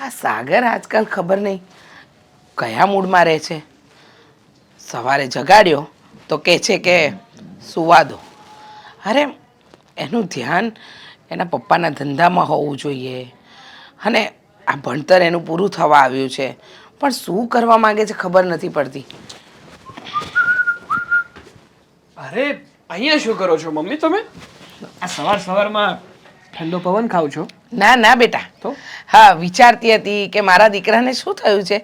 આ સાગર આજકાલ ખબર નહીં કયા મૂડમાં રહે છે. સવારે જગાડ્યો તો કહે છે કે સુવા દો. અરે એનું ધ્યાન એના પપ્પાના ધંધામાં હોવું જોઈએ અને આ ભણતર એનું પૂરું થવા આવ્યું છે, પણ શું કરવા માંગે છે ખબર નથી પડતી. અરે અહીંયા શું કરો છો મમ્મી તમે? આ સવારમાં ઠંડો પવન ખાવ છો? ના ના બેટા, તો હા વિચારતી હતી કે મારા દીકરાને શું થયું છે.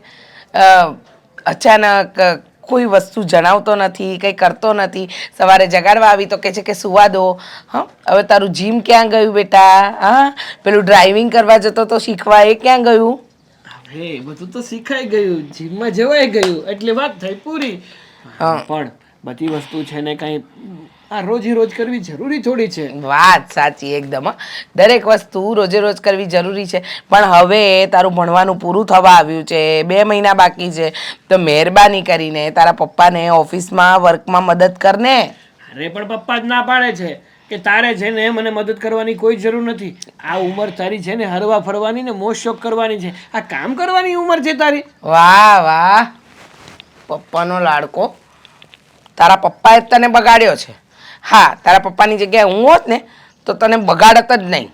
અચાનક કોઈ વસ્તુ જણાવતો નથી, કંઈ કરતો નથી. સવારે જગાડવા આવી તો કહે છે કે સુવા દો. હા, હવે તારું જીમ ક્યાં ગયું બેટા? હા, પેલું ડ્રાઇવિંગ કરવા જતો તો શીખવા, એ ક્યાં ગયું? હવે બધું તો શીખાઈ ગયું, જીમમાં જવાઈ ગયું એટલે વાત થઈ પૂરી. પણ બધી વસ્તુ છે ને કઈ આ રોજી રોજ કરવી જરૂરી થોડી છે. વાત સાચી એકદમ. દરેક વસ્તુ રોજે રોજ કરવી જરૂરી છે, પણ હવે તારું ભણવાનું પૂરું થવા આવ્યું છે, 2 મહિના બાકી છે, તો મહેરબાની કરીને તારા પપ્પાને ઓફિસમાં વર્કમાં મદદ કરને. અરે પણ પપ્પા જ ના પાડે છે કે તારે છે ને મને મદદ કરવાની કોઈ જરૂર નથી. આ ઉંમર તારી છે ને હરવા ફરવાની ને મોજ શોખ કરવાની છે, આ કામ કરવાની ઉંમર છે તારી. વાહ વાહ, પપ્પાનો લાડકો. તારા પપ્પાએ તને બગાડ્યો છે. હા, તારા પપ્પાની જગ્યાએ હું હોત ને તો તને બગાડત જ નહીં.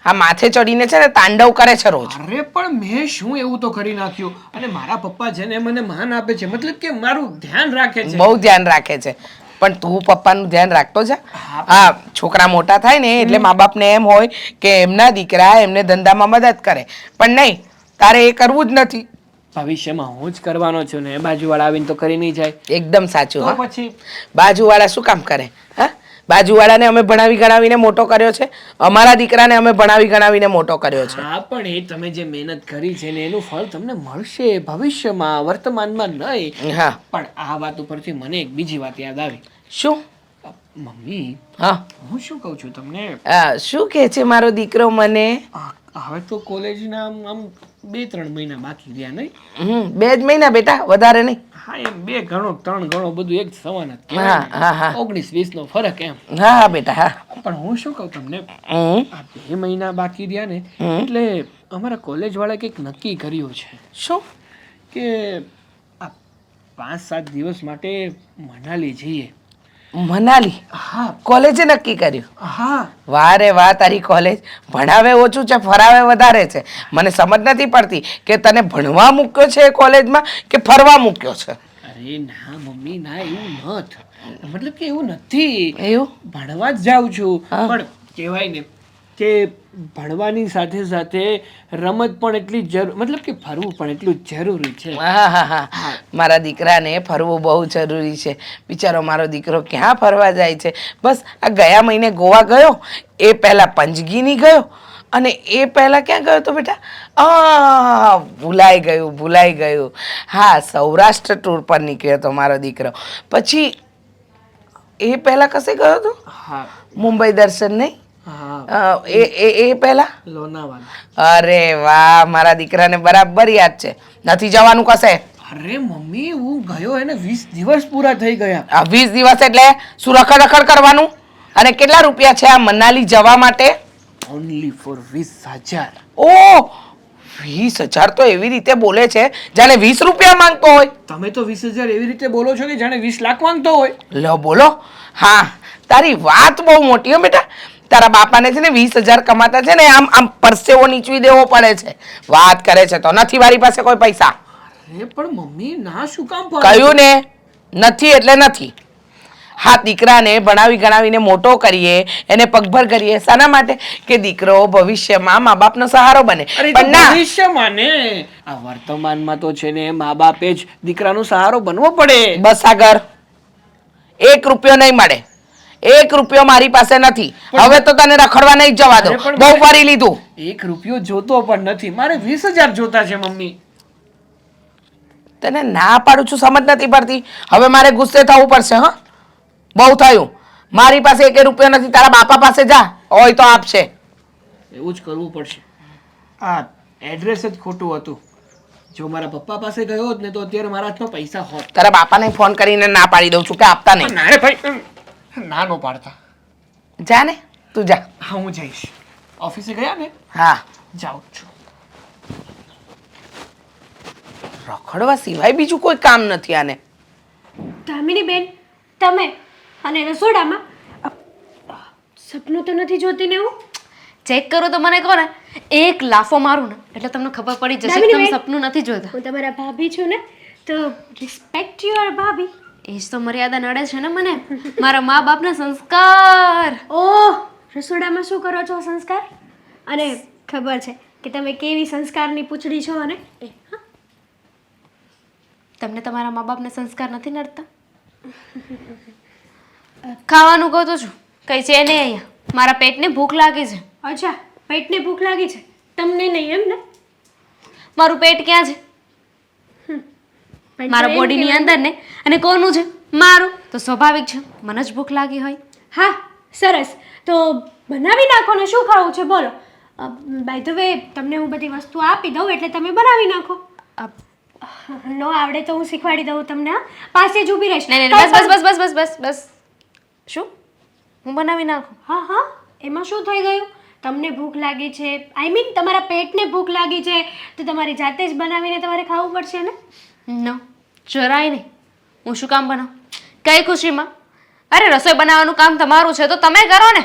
આ માથે ચડીને છે ને તાંડવ કરે છે રોજ. અરે પણ મેં શું એવું તો કરી નાખ્યું? અને મારા પપ્પા છે ને મને માન આપે છે, મતલબ કે મારું ધ્યાન રાખે છે. બહુ ધ્યાન રાખે છે, પણ તું પપ્પાનું ધ્યાન રાખતો જા. હા, છોકરા મોટા થાય ને એટલે મા બાપને એમ હોય કે એમના દીકરા એમને ધંધામાં મદદ કરે, પણ નહીં, તારે એ કરવું જ નથી. ભવિષ્યમાં હું જ કરવાનો છું ને બાજુવાળા આવીને તો કરી નહીં જાય. એકદમ સાચું. તો હા, પછી બાજુવાળા શું કામ કરે? હા, બાજુવાળાને અમે ભણાવી ગણાવીને મોટો કર્યો છે, અમારા દીકરાને અમે ભણાવી ગણાવીને મોટો કર્યો છે. હા, પણ એ તમે જે મહેનત કરી છે ને એનું ફળ તમને મળશે ભવિષ્યમાં, વર્તમાનમાં નહીં. હા. પણ આ વાત ઉપરથી મને એક બીજી વાત યાદ આવી. શું? મમ્મી, હા, હું શું કહું છું તમને, શું કહે છે મારો દીકરો મને? હવે તો કોલેજના આમ 2-3 મહિના બાકી રહ્યા નહીં? 2 જ મહિના બેટા, વધારે નહીં. હા, એમ 2 ગણો 3 ગણો બધું એક સમાન જ હા હા હા 19-20 નો ફરક એમ. હા હા બેટા, હા. પણ હું શું કહું તમને, હમ આ 2 મહિના બાકી રહ્યા ને એટલે અમારા કોલેજ વાળા કંઈક નક્કી કર્યું છે. શું? કે આ 5-7 દિવસ માટે મનાલી જઈએ. મનાલી? હા કોલેજે નક્કી કર્યું? હા. વાહ રે વાહ, તારી કોલેજ ભણાવે ઓછું છે, ફરાવે વધારે છે. મને સમજ નથી પડતી કે તને ભણવા મૂક્યો છે કોલેજમાં કે ફરવા મૂક્યો છે. અરે ના મમ્મી ના, એવું નથ, મતલબ કે એવું નથી. એવું? ભણવા જ જાઉં છું, હા. પણ કહેવાય ને કે ભણવાની સાથે સાથે રમત પણ એટલી મતલબ કે ફરવું પણ એટલું જ જરૂરી છે. હા હા હા, મારા દીકરાને ફરવું બહુ જરૂરી છે. બિચારો મારો દીકરો ક્યાં ફરવા જાય છે. બસ આ ગયા મહિને ગોવા ગયો, એ પહેલા પંચગીની ગયો, અને એ પહેલા ક્યાં ગયો તો બેટા? ભૂલાઈ ગયું. હા, સૌરાષ્ટ્ર ટૂર પર નીકળ્યો હતો મારો દીકરો. પછી એ પહેલા કશે ગયો હતો? હા. મુંબઈ દર્શન નહીં? હા. એ પહેલા લોનાવાલા. અરે વાહ, મારા દીકરાને બરાબર યાદ છે. નથી જવાનું કશે? અરે મમ્મી, હું ગયો એને 20 દિવસ પૂરા થઈ ગયા. આ 20 દિવસ એટલે શું રખડ રખડ કરવાનું? અને કેટલા રૂપિયા છે આ મનાલી જવા માટે? Only for 20,000. ઓહ, 20,000 તો એવી રીતે બોલે છે જાણે 20 રૂપિયા માંગતો હોય. તમે તો 20,000 એવી રીતે બોલો છો કે જાણે 20 લાખ માંગતો હોય. લો બોલો. હા, તારી વાત બહુ મોટી હો બેટા. તારા બાપાને છે ને 20,000 કમાતા છે ને આમ પરસેવો નીચવી દેવો પડે છે. વાત કરે છે તો નથી મારી પાસે કોઈ પૈસા. અરે પણ મમ્મી ના, શું કામ કહ્યું ને, નથી એટલે નથી. હા, દીકરાને ભણાવી ગણાવીને મોટો કરીએ, એને પગભર કરીએ, શાના માટે? કે દીકરો ભવિષ્યમાં મા બાપનો સહારો બને. પણ ના, ભવિષ્યમાં ને, આ વર્તમાનમાં તો છે ને મા બાપે જ દીકરાનો સહારો બનવો પડે. બસ આગળ 1 રૂપિયો નહીં મળે. 1 રૂપિયો મારી પાસે નથી. હવે તો તને રખડવા નહીં જવા દો, બહુ ફરી લીધું. 1 રૂપિયો જોતો પણ નથી, મારે 20,000 જોતા છે મમ્મી. તને ના પાડું છું, સમજ નથી પડતી. હવે મારે ગુસ્સે થવું પડશે. હા, બહુ થયું. મારી પાસે 1 રૂપિયો નથી, તારા બાપા પાસે જા, હોય તો આપશે. એવું જ કરવું પડશે. આ એડ્રેસ જ ખોટું હતું. જો મારા પપ્પા પાસે ગયો હોત ને તો અત્યારે મારા હાથમાં પૈસા હોત. તારા બાપાને ફોન કરીને ના પાડી દઉં છું કે આપતા નહીં. ના રે ભાઈ, ના નો પાડતા. જા ને, તું જા. હા, હું જઈશ. ઓફિસે ગયા ને? હા. જાઉં છું. રખડવા સિવાય બીજું કોઈ કામ નથી આને. દામિની બેન, તમે અને રસોડામાં સપનું તો નથી જોતી ને હું? ચેક કરો તો મને કહો ને, એક લાફો મારું ને એટલે તમને ખબર પડી જશે કે દામિની તમે બેન. સપનું નથી જોતા. હું તમારા ભાભી છું ને, તો રિસ્પેક્ટ યોર ભાભી. એ જ તો મર્યાદા નડે છે ને મને, મારા મા બાપના સંસ્કાર. ઓહ, રસોડામાં શું કરો છો સંસ્કાર? અને ખબર છે કે તમે કેવી સંસ્કારની પૂંછડી છો અને એ હા. તમને તમારા મા બાપને સંસ્કાર નથી નડતા? ખાવાનું કહું તો છું, કઈ છે નહીં અહીંયા. મારા પેટને ભૂખ લાગી છે. અચ્છા, પેટને ભૂખ લાગી છે, તમને નહીં એમ ને? મારું પેટ ક્યાં છે? પણ મારા તો એમ બોડીની કહેવાય. અંદર ને. અને કોનું છે? મારું. તો સ્વાભાવિક છે મને જ ભૂખ લાગી હોય. હા, સરસ. તો બનાવી નાખો ને, શું ખાવું છે બોલો. બાય ધ વે, તમને હું બધી વસ્તુ આપી દઉં એટલે તમે બનાવી નાખો. અ, નો આવડે તો હું શીખવાડી દઉં તમને. હા, પાસે જ ઊભી રહીશ. નહીં નહીં, બસ બસ બસ બસ બસ બસ બસ. શું? હું બનાવી નાખું? હા હા, એમાં શું થઈ ગયું? તમને ભૂખ લાગી છે, આઈ મીન તમારા પેટને ભૂખ લાગી છે, તો તમારી જાતે જ બનાવીને તમારે ખાવું પડશે ને? નો, જરાય નહીં. હું શું કામ બનાવું? કઈ ખુશીમાં? અરે રસોઈ બનાવવાનું કામ તમારું છે તો તમે કરો ને,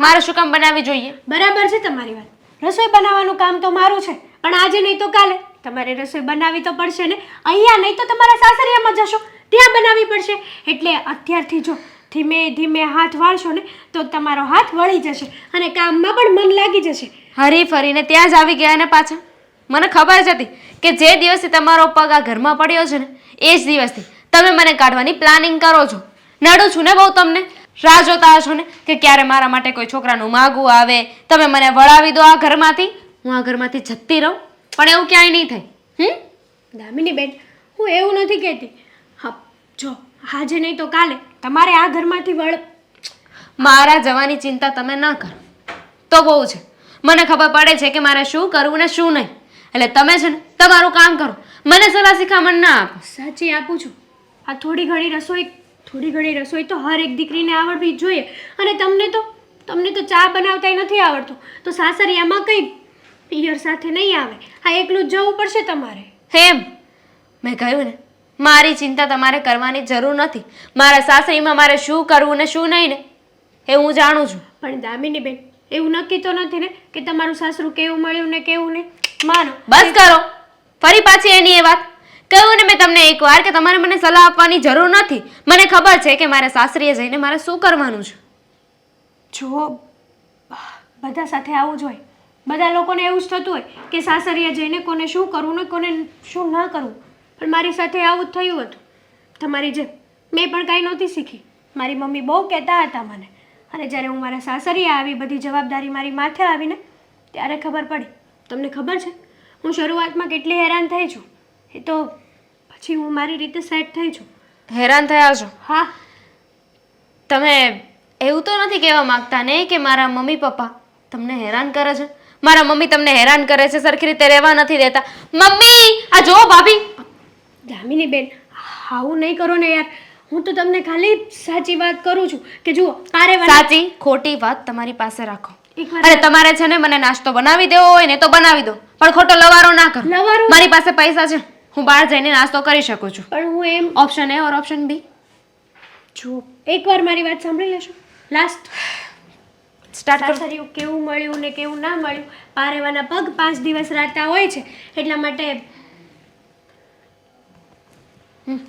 મારે શું કામ બનાવવી જોઈએ? બરાબર છે તમારી વાત. રસોઈ બનાવવાનું કામ તો મારું છે, પણ આજે નહીં તો કાલે તમારે રસોઈ બનાવવી તો પડશે ને. અહીંયા નહીં તો તમારા સાસરિયામાં જશો, ત્યાં બનાવવી પડશે. એટલે અત્યારથી જો ધીમે ધીમે હાથ વાળશો ને તો તમારો હાથ વળી જશે અને કામમાં પણ મન લાગી જશે. હરી ફરીને ત્યાં જ આવી ગયા ને પાછા. મને ખબર જ હતી કે જે દિવસથી તમારો પગ આ ઘરમાં પડ્યો છે ને એ જ દિવસથી તમે મને કાઢવાની પ્લાનિંગ કરો છો. નડું છું ને બહુ તમને. રાહ જોતા હશો ને કે ક્યારે મારા માટે કોઈ છોકરાનું માગવું આવે, તમે મને વળાવી દો આ ઘરમાંથી, હું આ ઘરમાંથી જતી રહું. પણ એવું ક્યાંય નહીં થાય. દામિની બેન, હું એવું નથી કહેતી. હા, જો આજે નહીં તો કાલે તમારે આ ઘરમાંથી મારા જવાની ચિંતા તમે ના કરો તો બહુ છે. મને ખબર પડે છે કે મારે શું કરવું ને શું નહીં. એટલે તમે છે ને તમારું કામ કરો, મને સલાહ શિખામણ ના આપો. સાચી આપું છું. આ થોડી ઘણી રસોઈ તો હર એક દીકરીને આવડવી જ જોઈએ. અને તમને તો ચા બનાવતાય નથી આવડતું, તો સાસરિયામાં કઈ પિયર સાથે નહીં આવે. આ એકલું જ જવું પડશે તમારે. હેમ, મેં કહ્યું ને મારી ચિંતા તમારે કરવાની જરૂર નથી. મારા સાસરીમાં મારે શું કરવું ને શું નહીં ને એ હું જાણું છું. પણ દામિની બેન, એવું નક્કી તો નથી ને કે તમારું સાસરું કેવું મળ્યું ને કેવું નહીં. માનો બસ કરો, ફરી પાછી એની એ વાત. કહ્યું ને મેં તમને એકવાર કે તમારે મને સલાહ આપવાની જરૂર નથી. મને ખબર છે કે મારે સાસરીએ જઈને મારે શું કરવાનું છે. જો બધા સાથે આવું જ હોય, બધા લોકોને એવું જ થતું હોય કે સાસરિયા જઈને કોને શું કરવું ને કોને શું ના કરવું. પણ મારી સાથે આવું જ થયું હતું. તમારી જેમ મેં પણ કાંઈ નહોતી શીખી. મારી મમ્મી બહુ કહેતા હતા મને, અને જ્યારે હું મારા સાસરિયા આવી, બધી જવાબદારી મારી માથે આવીને ત્યારે ખબર પડી. તમને ખબર છે હું શરૂઆતમાં કેટલી હેરાન થઈ છું, એ તો પછી હું મારી રીતે સેટ થઈ છું. હેરાન થયા છો? હા, તમે એવું તો નથી કહેવા માંગતા ને કે મારા મમ્મી પપ્પા તમને હેરાન કરે છે? મારા મમ્મી તમને હેરાન કરે છે, સરખી રીતે રહેવા નથી દેતા. મમ્મી આ જો ભાભી. દામિની બેન, આવું નહીં કરો ને યાર. હું તો તમને ખાલી સાચી વાત કરું છું કે જુઓ, સાચી ખોટી વાત તમારી પાસે રાખો. એકવાર અરે તમારે છે ને મને નાસ્તો બનાવી દેવો હોય ને તો બનાવી દો, પણ ખોટો લવારો ના કરો. લવારો? મારી પાસે પૈસા છે, હું બહાર જઈને નાસ્તો કરી શકું છું. પણ હું એમ option A or option B. જો એકવાર મારી વાત સાંભળી લેશો. લાસ્ટ સ્ટાર્ટ કરો. સાસરિયું કેવું મળ્યું ને કેવું ના મળ્યું, પારેવાના પગ 5 દિવસ રાતા હોય છે. એટલા માટે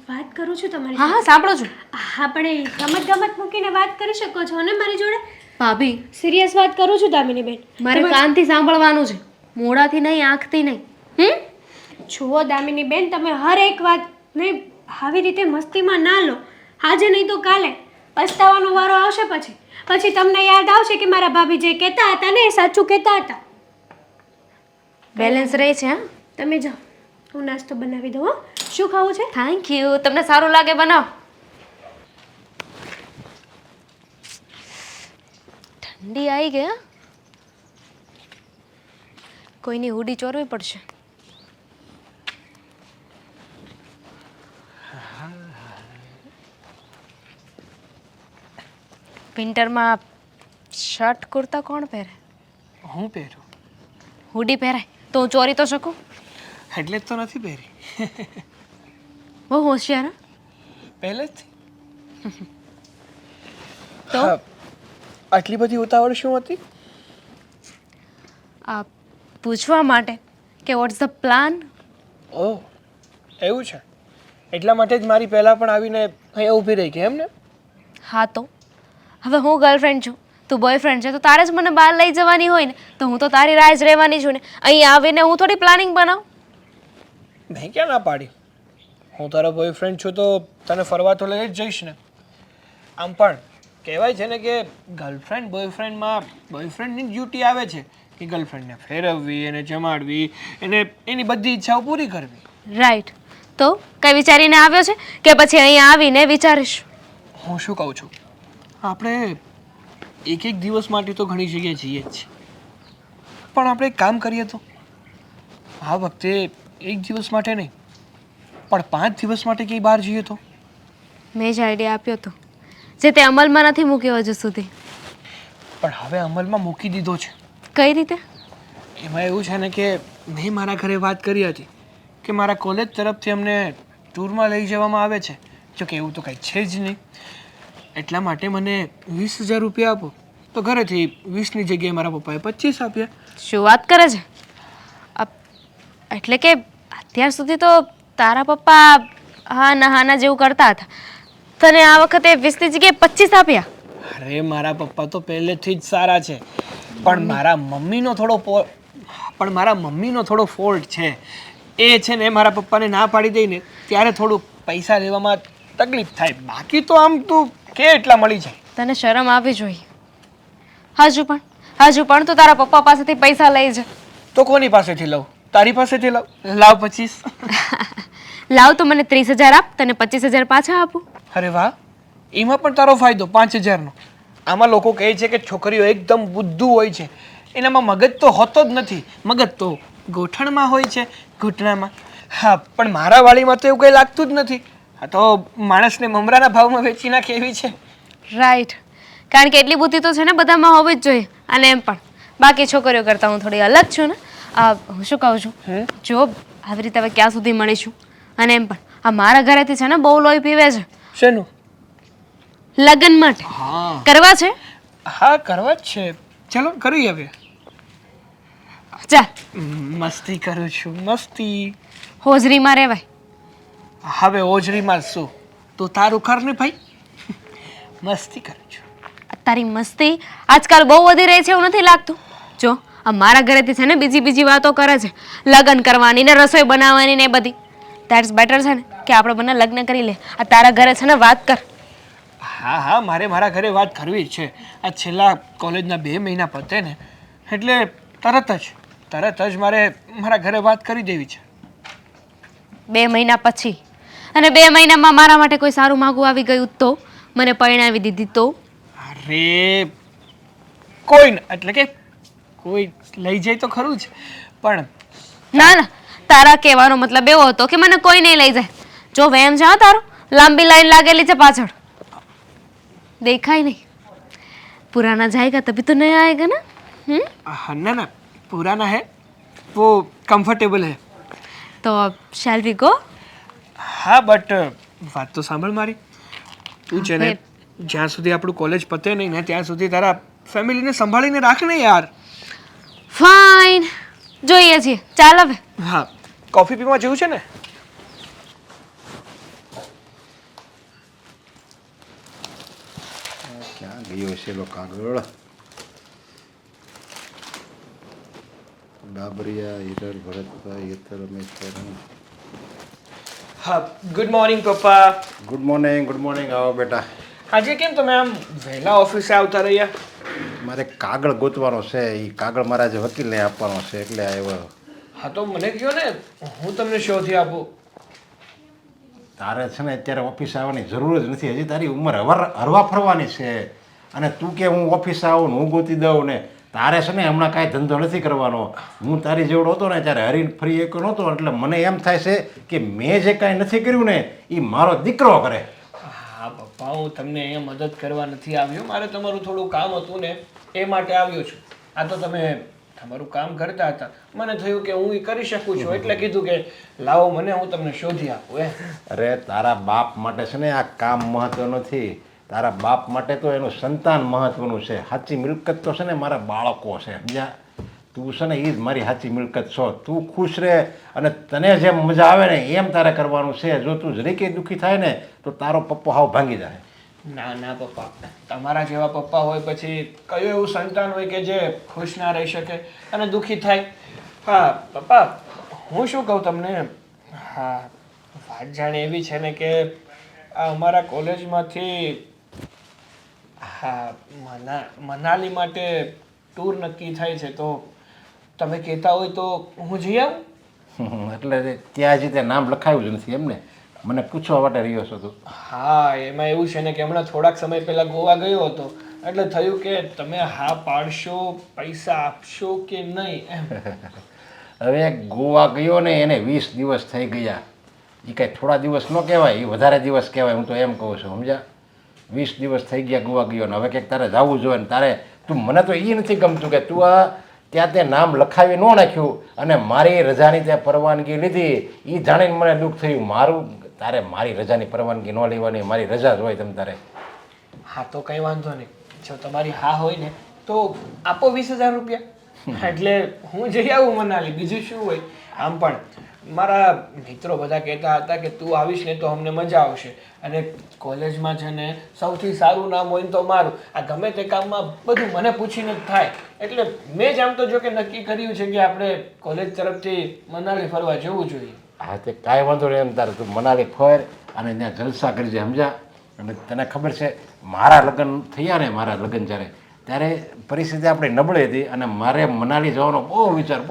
વાત કરું છું તમારી હા હા સાંભળો છું. આપણે ગમત મૂકીને વાત કરી શકો છો ને મારી જોડે. ભાભી સિરિયસ વાત કરું છું દામિની બેન. મારે કાનથી સાંભળવાનું છે, મોઢાથી નહીં, આંખથી નહીં. જુઓ દામિની બેન, તમે હર એક વાતને આવી રીતે મસ્તીમાં ના લો. આજે નહીં તો કાલે પસ્તાવાનો વારો આવશે. પછી તમને યાદ આવશે કે મારા ભાભી જે કહેતા હતા ને એ સાચું કહેતા હતા. બેલેન્સ રહે છે. હા, તમે જાઓ, હું નાસ્તો બનાવી દઉં. હો, શું ખાવું છે? Thank you. તમને સારું લાગે બનાવો. ઠંડી આવી ગઈ. હા, કોઈની હુડી ચોરવી પડશે. વિન્ટરમાં શર્ટ કુર્તા કોણ પહેરે? હું પહેરું? હુડી પહેરાય તો હું ચોરી તો શકું. એટલે જ તો નથી પહેરી. બહુ હોશિયાર હં? પહેલેથી. તો આટલી બધી ઉતાવળ શું હતી? આ પૂછવા માટે કે વોટ્સ ધ પ્લાન. ઓહ, એવું છે. એટલા માટે જ મારી પહેલાં પણ આવીને અહીંયા ઊભી રહી ગઈ એમ ને? હા તો હવે હું ગર્લફ્રેન્ડ છું, તું બોયફ્રેન્ડ છે, તો તારે જ મને બહાર લઈ જવાની હોય ને, તો હું તો તારી રાહ જ રહેવાની છું ને. અહીં આવીને હું થોડી પ્લાનિંગ બનાવું. મેં ક્યાં ના પાડી? હું તારો બોયફ્રેન્ડ છું તો તને ફરવા તો લઈ જ જઈશ ને. આમ પણ કહેવાય છે ને કે ગર્લફ્રેન્ડ બોયફ્રેન્ડમાં બોયફ્રેન્ડની ડ્યુટી આવે છે કે ગર્લફ્રેન્ડને ફેરવવી, એને જમાડવી, એને એની બધી ઈચ્છાઓ પૂરી કરવી. રાઈટ. તો કઈ વિચારીને આવ્યો છે કે પછી અહીંયા આવીને વિચારીશ? હું શું કહું છું, આપણે એક દિવસ માટે તો ઘણી જગ્યાએ જઈએ જ છીએ, પણ આપણે એક કામ કરીએ તો આ વખતે એક દિવસ માટે નહીં પણ 5 દિવસ માટે ક્યાંય બહાર જઈએ તો? મેં જ આઈડિયા આપ્યો હતો, જે તે અમલમાં નથી મૂક્યો હજુ સુધી. પણ હવે અમલમાં મૂકી દીધો છે. કઈ રીતે? એમાં એવું છે ને કે મેં મારા ઘરે વાત કરી હતી કે મારા કોલેજ તરફથી અમને ટૂરમાં લઈ જવામાં આવે છે. જો કે એવું તો કંઈ છે જ નહીં. એટલા માટે મને 20,000 રૂપિયા આપો. તો ઘરેથી 20ની જગ્યાએ મારા પપ્પાએ 25 આપ્યા. શું વાત કરે છે? એટલે કે અત્યાર સુધી તો તારા પપ્પા હા ના હાના જેવું કરતા હતા, તને આ વખતે 20ની જગ્યાએ 25 આપ્યા? અરે મારા પપ્પા તો પહેલેથી જ સારા છે, પણ મારા મમ્મીનો થોડો ફોલ્ટ છે. એ છે ને મારા પપ્પાને ના પાડી દઈને ત્યારે થોડું પૈસા લેવામાં તકલીફ થાય. બાકી તો આમ તું કે એટલા મળી જાય. તને શરમ આવવી જોઈએ. હજુ પણ તું તારા પપ્પા પાસેથી પૈસા લઈ જા. તો કોની પાસેથી લઉં? તારી પાસેથી લઉં? લાવ 25. લાવ તો મને 30,000 આપ, તને 25,000 પાછા આપું. અરે વાહ, એમાં પણ તારો ફાયદો 5,000નો. આમાં લોકો કહે છે કે છોકરીઓ એકદમ બુદ્ધુ હોય છે, એનામાં મગજ તો હોતો જ નથી. મગજ તો ગોઠણમાં હોય છે, ઘૂંટણામાં. હા, પણ મારા વાળીમાં તો એવું કંઈ લાગતું જ નથી. આ તો માણસને મમરાના ભાવમાં વેચી નાખે એવી છે. રાઈટ. કારણ કે એટલી બુદ્ધિ તો છે ને બધામાં હોવી જ જોઈએ. અને એમ પણ બાકી છોકરીઓ કરતાં હું થોડી અલગ છું ને. હું શું કહું છું, જો આવી રીતે હવે ક્યાં સુધી મળીશું? અને એમ પણ આ મારા ઘરેથી છે ને બહુ લોહી પીવે છે. શેનું? લગ્ન માટે હા કરવા છે. હા, કરવા જ છે. ચલો કરી હવે. ચાલ. મસ્તી કરું છું, મસ્તી. હોજરીમાં રહેવાય. હવે ઓજરીમાં શું? તું તારું કર ને ભાઈ. મસ્તી કરું છું. તારી મસ્તી આજકાલ બહુ વધી રહી છે એવું નથી લાગતું? જો આ મારા ઘરેથી છે ને બીજી વાતો કરે છે, લગ્ન કરવાની ને રસોઈ બનાવવાની ને એ બધી. ધેટ્સ બેટર છે ને કે આપણે બંને લગ્ન કરી લે. આ તારા ઘરે છે ને વાત કર. હા, મારે મારા ઘરે વાત કરવી જ છે. આ છેલ્લા કોલેજના 2 મહિના પતે ને એટલે તરત જ મારે મારા ઘરે વાત કરી દેવી છે. 2 મહિના પછી? અને 2 મહિનામાં મારા માટે કોઈ સારું માગું આવી ગયું તો? મને પરણાવી દીધી તો? અરે કોઈ એટલે કે કોઈ લઈ જાય તો ખરું જ, પણ ના, તારા કહેવાનો મતલબ એવો હતો કે મને કોઈ નહીં લઈ જાય. જો વેમ છે તારો, લાંબી લાઈન લાગેલી છે પાછળ, દેખાય નહીં. પુરાના જાયગા તभी तो नया आएगा ना. ના, પુરાના હે, वो કમ્ફર્ટેબલ હે. તો શેલ વી ગો? હા, બટ વાત તો સાંભળ મારી. તું છે ને જ્યાં સુધી આપણું કોલેજ પતે નહીં ને ત્યાં સુધી તારા ફેમિલીને સંભાળીને રાખ ને યાર. ફાઇન, જોઈએ છીએ. ચાલ હવે. હા, કોફી પીવા જેવું છે ને? ક્યાં ગયો છે લો કાગળ? ડાબરિયા હિરલ ભરતભાઈ હિતર રમેશભાઈ. હા, ગુડ મોર્નિંગ પપ્પા. Good morning. આવો બેટા. આજે કેમ તમે આમ વહેલા ઓફિસે આવતા રહ્યા? મારે કાગળ ગોતવાનો છે, એ કાગળ મારા જે વકીલને આપવાનો છે એટલે આવ્યો. હા, તો મને કહો ને, હું તમને શોધી આપું. તારે છે ને અત્યારે ઓફિસે આવવાની જરૂર જ નથી. હજી તારી ઉંમર હરવા ફરવાની છે. અને તું કે હું ઓફિસે આવું ને હું ગોતી દઉં ને, તારે છે ને હમણાં કાંઈ ધંધો નથી કરવાનો. હું તારી જેવડો હતો ને ત્યારે હરીને ફરી એક નહોતો, એટલે મને એમ થાય છે કે મેં જે કાંઈ નથી કર્યું ને એ મારો દીકરો કરે. હા પપ્પા, હું તમને અહીંયા મદદ કરવા નથી આવ્યો. મારે તમારું થોડું કામ હતું ને એ માટે આવ્યો છું. આ તો તમે તમારું કામ કરતા હતા. મને થયું કે હું એ કરી શકું છું, એટલે કીધું કે લાવો મને, હું તમને શોધી આપું. અરે તારા બાપ માટે છે ને આ કામ મહત્વ નથી, તારા બાપ માટે તો એનું સંતાન મહત્વનું છે. સાચી મિલકત તો છે ને મારા બાળકો છે, સમજ્યા? તું છે ને એ જ મારી સાચી મિલકત છો. તું ખુશ રહે અને તને જેમ મજા આવે ને એમ તારે કરવાનું છે. જો તું જરીકે દુઃખી થાય ને તો તારો પપ્પો હાવ ભાંગી જાય. ના ના પપ્પા, તમારા જેવા પપ્પા હોય પછી કયું એવું સંતાન હોય કે જે ખુશ ના રહી શકે અને દુઃખી થાય? હા પપ્પા, હું શું કહું તમને, હા વાત જાણે એવી છે ને કે આ અમારા કોલેજમાંથી હા મનાલી માટે ટૂર નક્કી થાય છે, તો તમે કહેતા હોય તો હું જઈ આવું? એટલે ત્યાં હજી તે નામ લખાયું જ નથી એમને? મને પૂછવા માટે રહ્યો છો તું? હા, એમાં એવું છે ને કે હમણાં થોડાક સમય પહેલા ગોવા ગયો હતો, એટલે થયું કે તમે હા પાડશો, પૈસા આપશો કે નહીં એમ. હવે ગોવા ગયો ને એને 20 દિવસ થઈ ગયા. એ કાંઈ થોડા દિવસ ન કહેવાય, એ વધારે દિવસ કહેવાય. હું તો એમ કહું છું, સમજ્યા? 20 દિવસ થઈ ગયા ગોવા ગયો ને હવે કંઈક તારે જવું જોઈએ ને તારે. તું મને તો એ નથી ગમતું કે તું આ ત્યાં તે નામ લખાવી ન નાખ્યું અને મારી રજાની ત્યાં પરવાનગી લીધી. એ જાણીને મને દુઃખ થયું. તારે મારી રજાની પરવાનગી ન લેવાની, મારી રજા જ હોય તમ તારે. હા તો કંઈ વાંધો નહીં, જો તમારી હા હોય ને તો આપો 20,000 રૂપિયા, એટલે હું જઈ આવું મનાલી, બીજું શું હોય. આમ પણ મારા મિત્રો બધા કહેતા હતા કે તું આવીશ ને તો અમને મજા આવશે, અને કોલેજમાં છે ને સૌથી સારું નામ હોય ને તો મારું. આ ગમે તે કામમાં બધું મને પૂછીને જ થાય, એટલે મેં જ આમ તો જો કે નક્કી કર્યું છે કે આપણે કોલેજ તરફથી મનાલી ફરવા જવું જોઈએ. હા તે કાંઈ વાંધો નહીં. એમ તારે તું મનાલી ફર અને ત્યાં જલસા કરજે, સમજ્યા? અને તને ખબર છે મારા લગ્ન થયા ને, મારા લગ્ન ત્યારે પરિસ્થિતિ આપણી નબળી હતી અને મારે મનાલી જવાનો બહુ વિચાર.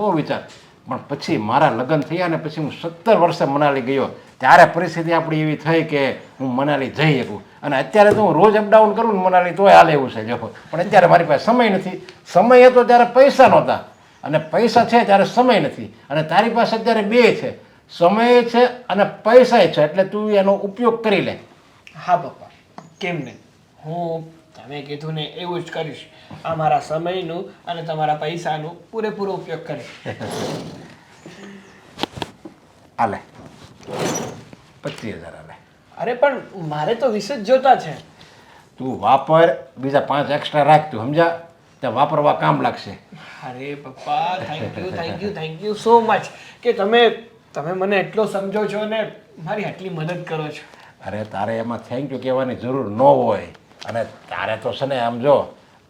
પણ પછી મારા લગ્ન થયા ને પછી હું 17 વર્ષે મનાલી ગયો, ત્યારે પરિસ્થિતિ આપણી એવી થઈ કે હું મનાલી જઈ શકું. અને અત્યારે તો હું રોજ અપડાઉન કરું ને મનાલી તોય હાલે એવું છે. જો પણ અત્યારે મારી પાસે સમય નથી. સમય હતો ત્યારે પૈસા નહોતા, અને પૈસા છે ત્યારે સમય નથી. અને તારી પાસે અત્યારે બે છે, સમય છે અને પૈસા છે, એટલે તું એનો ઉપયોગ કરી લે. હા પપ્પા, કેમ નહીં, હું તમે કીધું ને એવું જ કરીશ. આ મારા સમયનું અને તમારા પૈસાનું પૂરેપૂરો ઉપયોગ કરીશ. હાલે 25,000 હાલે. અરે પણ મારે તો 20 જ જોતા છે. તું વાપર, બીજા 5 એક્સ્ટ્રા રાખ. તું સમજા? ત્યાં વાપરવા કામ લાગશે. અરે પપ્પા, થેન્ક યુ સો મચ કે તમે મને એટલો સમજો છો ને મારી આટલી મદદ કરો છો. અરે તારે એમાં થેન્ક યુ કહેવાની જરૂર ન હોય. અને તારે તો છે ને આમ જો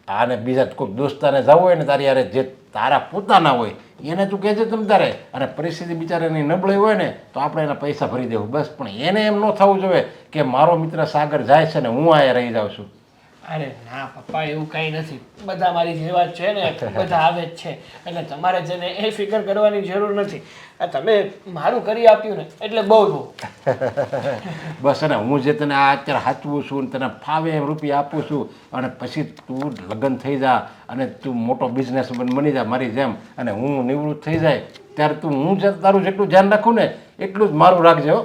આને બીજા કોઈક દોસ્તાને જવું હોય ને તારી યારે જે તારા પોતાના હોય એને તું કહેજે તમ તારે. અને પરિસ્થિતિ બિચારાની નબળી હોય ને તો આપણે એના પૈસા ભરી દેવું બસ. પણ એને એમ ન થવું જોઈએ કે મારો મિત્ર સાગર જાય છે ને હું અહીંયા રહી જાઉં છું. અરે ના પપ્પા, એવું કંઈ નથી. બધા મારી જેવા જ છે ને, બધા આવે જ છે, એટલે તમારે છે ને એ ફિકર કરવાની જરૂર નથી. આ તમે મારું કરી આપ્યું ને એટલે બહુ બસ. અને હું જે તને આ અત્યારે સાચવું છું ને તને ફાવે એમ રૂપિયા આપું છું, અને પછી તું લગ્ન થઈ જા અને તું મોટો બિઝનેસમેન બની જા મારી જેમ, અને હું નિવૃત્ત થઈ જાય ત્યારે હું તારું જેટલું ધ્યાન રાખું ને એટલું જ મારું રાખજે હો.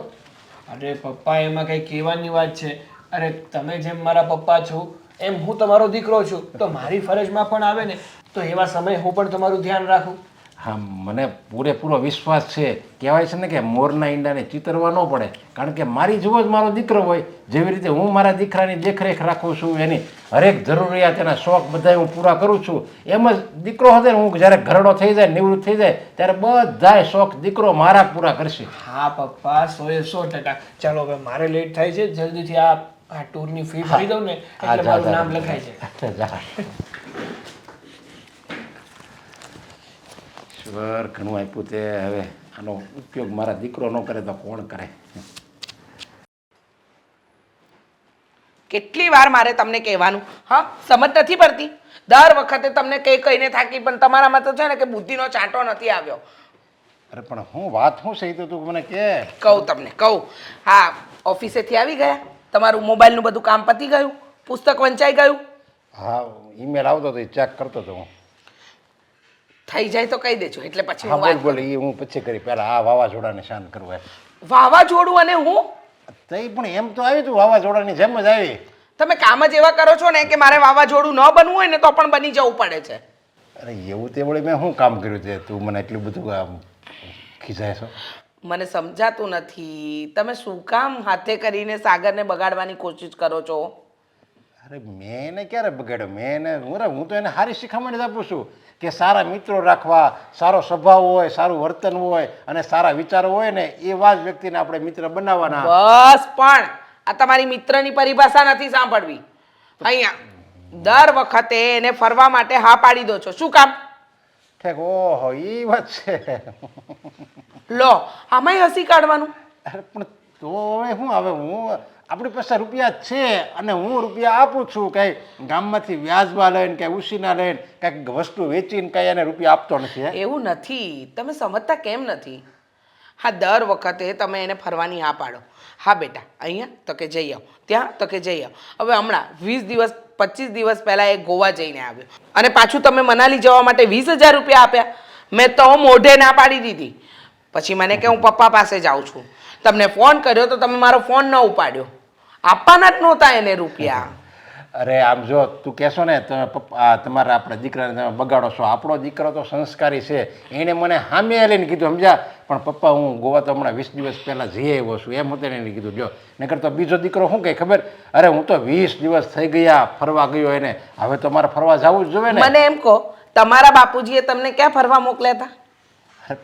અરે પપ્પા, એમાં કંઈ કહેવાની વાત છે? અરે તમે જેમ મારા પપ્પા છો એમ હું તમારો દીકરો છું, તો મારી ફરજમાં પણ આવે ને તો એવા સમય હું પણ તમારું ધ્યાન રાખું. હા, મને પૂરેપૂરો વિશ્વાસ છે. કહેવાય છે ને કે મોરના ઈંડાને ચિતરવા ન પડે, કારણ કે મારી જેવો જ મારો દીકરો હોય. જેવી રીતે હું મારા દીકરાની દેખરેખ રાખું છું, એની હરેક જરૂરિયાત, એના શોખ બધા હું પૂરા કરું છું, એમ જ દીકરો હતો ને હું જ્યારે ઘરડો થઈ જાય, નિવૃત્ત થઈ જાય ત્યારે બધાય શોખ દીકરો મારા પૂરા કરશે. હા પપ્પા, 100% ચાલો હવે મારે લેટ થાય છે, જલ્દીથી આ ટૂરની ફી ભરી દઉં ને એટલે મારું નામ લખાય છે. ઈશ્વર ઘણું આપ્યું તે, હવે આનો ઉપયોગ મારા દીકરો ન કરે તો કોણ કરે? કેટલી વાર મારે તમને કહેવાનું, હા સમજ નથી પડતી? દર વખતે તમને કહીને થાકી, પણ તમારામાં તો છે ને કે બુદ્ધિનો ચાંટો નથી આવ્યો. અરે પણ હું વાત શું છે તો તું મને કે. કહું. હા, ઓફિસેથી આવી ગયા? તમારું મોબાઈલનું બધું કામ પતી ગયું? પુસ્તક વંચાઈ ગયું? હા, ઈમેલ આવતો તો ચેક કરતો હતો હું. થઈ જાય તો કહી દેજો, એટલે પછી હા હું વાત બોલ એ હું પછી કરી. પહેલાં આ વાવાઝોડાને શાંત કરવું એમ. વાવાઝોડું અને હું તઈ પણ એમ તો આવી તું વાવાઝોડાની જેમ જ આવી. તમે કામ જ એવા કરો છો ને કે મારે વાવાઝોડું ન બનવું હોય ને તો પણ બની જવું પડે છે. અરે એવું તે વળી મેં શું કામ કર્યું છે તું મને એટલું બધું આમ ખીજાય છો? મને સમજાતું નથી તમે શું કામ હાથે કરીને સાગરને બગાડવાની કોશિશ કરો છો? અરે મેં એને ક્યારે બગાડ્યો? મેં એને હું તો એને સારી શિખામણ જ આપું છું કે સારા મિત્રો રાખવા, સારો સ્વભાવ હોય, સારું વર્તન હોય અને સારા વિચારો હોય ને એવા જ વ્યક્તિને આપણે મિત્ર બનાવવાના. બસ પણ આ તમારી મિત્રની પરિભાષા નથી સાંભળવી. અહીંયા દર વખતે એને ફરવા માટે હા પાડી દો છો, શું કામ? ઠેક, ઓહો એ વાત છે. લો આમાંય હસી કાઢવાનું. અરે પણ તો હવે શું, હવે હું આપણી પાસે રૂપિયા છે અને હું રૂપિયા આપું છું, કંઈ ગામમાંથી વ્યાજમાં લઈને કંઈ ઉછીના લઈને કંઈક વસ્તુ વેચીને કંઈ એને રૂપિયા આપતો નથી. એવું નથી, તમે સમજતા કેમ નથી? હા દર વખતે તમે એને ફરવાની હા પાડો, હા બેટા અહીંયા તો કે જઈ આવો, ત્યાં તો કે જઈ આવો. હવે હમણાં 20 દિવસ 25 દિવસ પહેલાં એ ગોવા જઈને આવ્યો અને પાછું તમે મનાલી જવા માટે 20,000 રૂપિયા આપ્યા. મેં તો મોઢે ના પાડી દીધી. પછી મને કે હું પપ્પા પાસે જાઉં છું. તમને ફોન કર્યો તો તમે મારો ફોન ન ઉપાડ્યો. આપવાના જ નહોતા એને રૂપિયા. અરે આમ જો તું કહેશો ને તમે પપ્પા તમારા આપણા દીકરાને તમે બગાડો છો, આપણો દીકરો તો સંસ્કારી છે, એણે મને સામે લઈને કીધું સમજ્યા, પણ પપ્પા હું ગોવા તો હમણાં 20 દિવસ પહેલાં જઈ આવ્યો છું એમ હતું એને કીધું. જો નકર તો બીજો દીકરો શું કહે ખબર? અરે હું તો 20 દિવસ થઈ ગયા ફરવા ગયો એને, હવે તો મારે ફરવા જવું જ જોઈએ ને. મને એમ કહો તમારા બાપુજીએ તમને ક્યાં ફરવા મોકલ્યા હતા?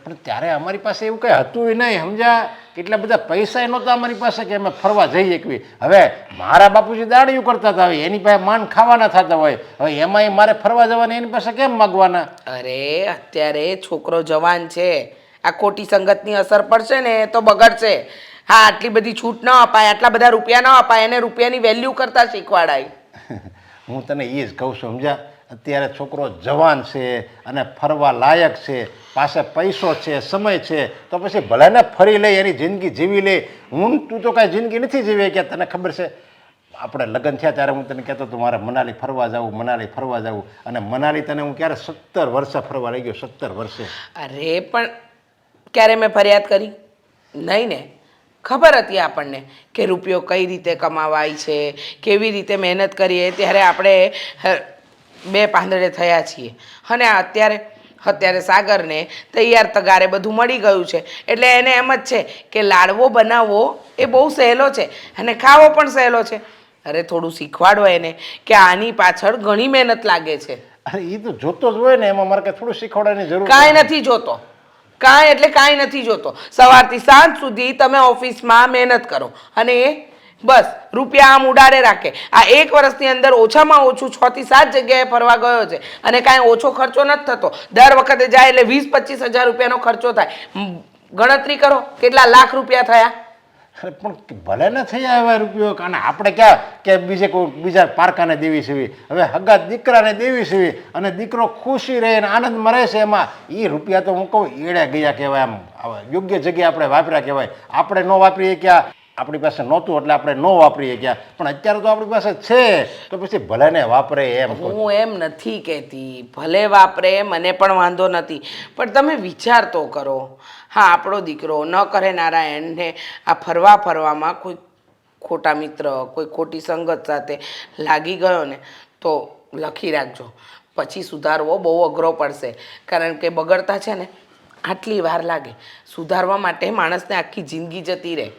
પણ ત્યારે અમારી પાસે એવું કંઈ હતું નહીં સમજ્યા, કેટલા બધા પૈસા નહોતા અમારી પાસે કે અમે ફરવા જઈ શકીએ. હવે મારા બાપુજી દાડિયું કરતા હતા, હવે એની પાસે માંડ ખાવાના થતા હોય, હવે એમાંય મારે ફરવા જવાના એની પાસે કેમ માગવાના? અરે અત્યારે છોકરો જવાન છે, આ ખોટી સંગતની અસર પડશે ને તો બગડશે. હા આટલી બધી છૂટ ન અપાય, આટલા બધા રૂપિયા ન અપાય, એને રૂપિયાની વેલ્યુ કરતા શીખવાડાય. હું તને એ જ કહું છું સમજ્યા, અત્યારે છોકરો જવાન છે અને ફરવા લાયક છે, પાસે પૈસો છે, સમય છે, તો પછી ભલે ને ફરી લે, એની જિંદગી જીવી લે. તું તો કાંઈ જિંદગી નથી જીવી કે તને ખબર છે? આપણે લગ્ન થયા ત્યારે હું તને કહેતો હતો મારે મનાલી ફરવા જવું, મનાલી ફરવા જવું, અને મનાલી તને હું ક્યારે 17 વર્ષે ફરવા લઈ ગયો, 17 વર્ષે. અરે પણ ક્યારે મેં ફરિયાદ કરી? નહીં ને. ખબર હતી આપણને કે રૂપિયો કઈ રીતે કમાવાય છે, કેવી રીતે મહેનત કરીએ, ત્યારે આપણે બે પાંદડે થયા છીએ. અને અત્યારે સાગરને તૈયાર તગારે બધું મળી ગયું છે, એટલે એને એમ જ છે કે લાડવો બનાવવો એ બહુ સહેલો છે અને ખાવો પણ સહેલો છે. અરે થોડું શીખવાડો એને કે આની પાછળ ઘણી મહેનત લાગે છે. અરે એ તો જોતો જ હોય ને, એમાં મારે થોડું શીખવાડવાની જરૂર કાંઈ નથી જોતો, કાંઈ એટલે કાંઈ નથી જોતો. સવારથી સાંજ સુધી તમે ઓફિસમાં મહેનત કરો અને એ બસ રૂપિયા આમ ઉડાડે રાખે. આ 1 વર્ષની અંદર ઓછામાં ઓછું 6 થી 7 જગ્યાએ ફરવા ગયો છે અને કાંઈ ઓછો ખર્ચો નથી થતો. દર વખતે જાય એટલે 20-25 હજાર રૂપિયાનો ખર્ચો થાય. ગણતરી કરો કેટલા લાખ રૂપિયા થયા. અરે પણ ભલે ને થઈ આવ્યા રૂપિયો, અને આપણે ક્યાં કે બીજા પારકાને દેવી છે, હવે હગા દીકરાને દેવી છે અને દીકરો ખુશી રહે અને આનંદમાં રહે છે, એમાં એ રૂપિયા તો હું કહું એડે ગયા કહેવાય, આમ યોગ્ય જગ્યાએ આપણે વાપર્યા કહેવાય. આપણે ન વાપરીએ ક્યાં, આપણી પાસે નહોતું એટલે આપણે ન વાપરીએ ક્યાં, પણ અત્યારે તો આપણી પાસે છે તો પછી ભલે ને વાપરે એમ. હું એમ નથી કહેતી ભલે વાપરે, મને પણ વાંધો નથી, પણ તમે વિચાર તો કરો. હા આપણો દીકરો ન કરે નારાયણને આ ફરવામાં કોઈ ખોટા મિત્ર, કોઈ ખોટી સંગત સાથે લાગી ગયો ને તો લખી રાખજો, પછી સુધારવો બહુ અઘરો પડશે. કારણ કે બગડતા છે ને આટલી વાર લાગે, સુધારવા માટે માણસને આખી જિંદગી જતી રહે.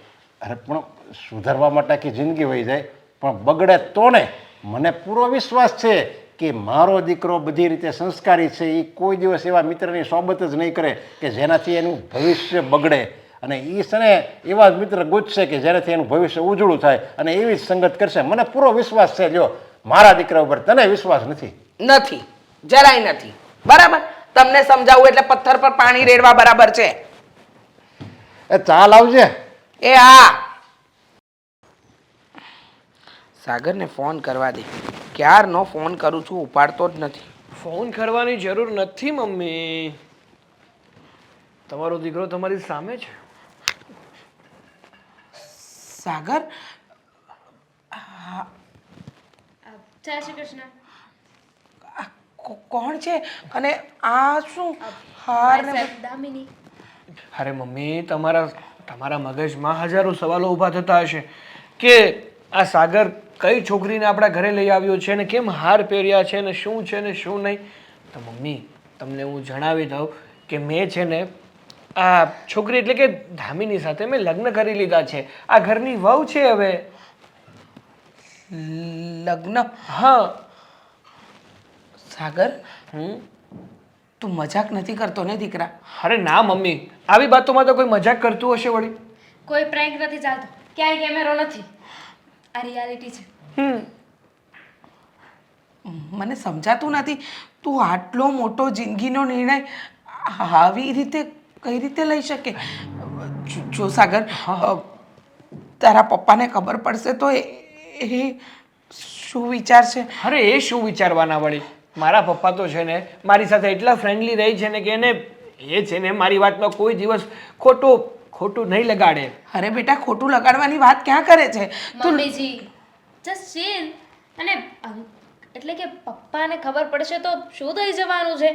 અરે પણ સુધારવા માટે આખી જિંદગી વહી જાય, પણ બગડે તો ને. મને પૂરો વિશ્વાસ છે કે મારો દીકરો બધી રીતે સંસ્કારી છે, એ કોઈ દિવસ એવા મિત્રની સોબત જ નહીં કરે કે જેનાથી એનું ભવિષ્ય બગડે, અને એ છે ને એવા જ મિત્ર ગોતશે કે જેનાથી એનું ભવિષ્ય ઉજળું થાય, અને એવી જ સંગત કરશે. મને પૂરો વિશ્વાસ છે. જો મારા દીકરા ઉપર તને વિશ્વાસ નથી? નથી, જરાય નથી. બરાબર, તમને સમજાવું એટલે પથ્થર પર પાણી રેડવા બરાબર છે. એ ચાલ આવજે. એ હા, સાગરને ફોન કરવા દે. ક્યારનો ફોન કરું છું, ઉપાડતો જ નથી. ફોન કરવાની જરૂર નથી મમ્મી, તમારો દીકરો તમારી સામે છે. સાગર, જય શ્રી કૃષ્ણ. કોણ છે અને આ શું હાર ને દામિની. અરે મમ્મી, તમારા મગજમાં હજારો સવાલો ઊભા થતા હશે કે આ સાગર કઈ છોકરીને આપણા ઘરે લઈ આવ્યો છે ને કેમ હાર પહેર્યા છે ને શું છે ને શું નહીં. તો મમ્મી તમને હું જણાવી દઉં કે મેં છે ને આ છોકરી એટલે કે ધામીની સાથે મેં લગ્ન કરી લીધા છે. આ ઘરની વહુ છે હવે. લગ્ન? હા. સાગર, હમ. તું મજાક નથી કરતો ને દીકરા? અરે ના મમ્મી, આવી વાતોમાં તો કોઈ મજાક કરતું હશે વળી. કોઈ પ્રેન્ક નથી ચાલતો, ક્યાંય કેમેરો નથી, આ રિયાલિટી છે. હમ. મને સમજાતું નથી, તું આટલો મોટો જિંદગીનો નિર્ણય આવી રીતે કઈ રીતે લઈ શકે? જો સાગર, તારા પપ્પાને ખબર પડશે તો એ શું વિચારશે? અરે એ શું વિચારવાના વળી? મારા પપ્પા તો છે ને મારી સાથે એટલા ફ્રેન્ડલી રહી છે ને કે એ છે ને મારી વાતમાં કોઈ દિવસ ખોટું નહીં લગાડે. અરે બેટા, ખોટું લગાડવાની વાત ક્યાં કરે છે તું? મમ્મીજી જસ્ટ ચીલ. અને એટલે કે પપ્પાને ખબર પડશે તો શું થઈ જવાનું છે?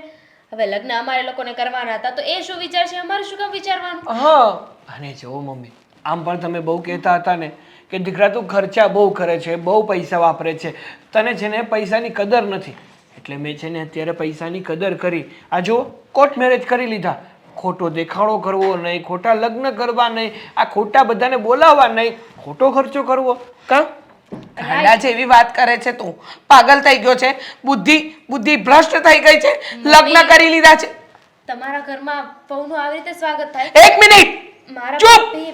હવે લગ્ન અમારે લોકોને કરવાના હતા તો એ શું વિચારશે, અમારે શું કામ વિચારવાનું? હા. અને જો મમ્મી, આમ પણ તમે બહુ કહેતા હતા ને કે દીકરા તું ખર્ચા બહુ કરે છે, બહુ પૈસા વાપરે છે, તને છે ને પૈસાની કદર નથી. એટલે મેં છે ને અત્યારે પૈસાની કદર કરી. આ જો કોર્ટ મેરેજ કરી લીધા. ખોટો દેખાડો કરવો નહીં, ખોટા લગ્ન કરવા નહીં, આ ખોટા બધાને બોલાવવા નહીં, ખોટો ખર્ચો કરવો. કાં ગાંડા જેવી વાત કરે છે તું. પાગલ થઈ ગયો છે? બુદ્ધિ ભ્રષ્ટ થઈ ગઈ છે? લગ્ન કરી લીધા છે. તમારા ઘરમાં વહુનું આવી રીતે સ્વાગત થાય? એક મિનિટ, મારા ચૂપ! ભાભી,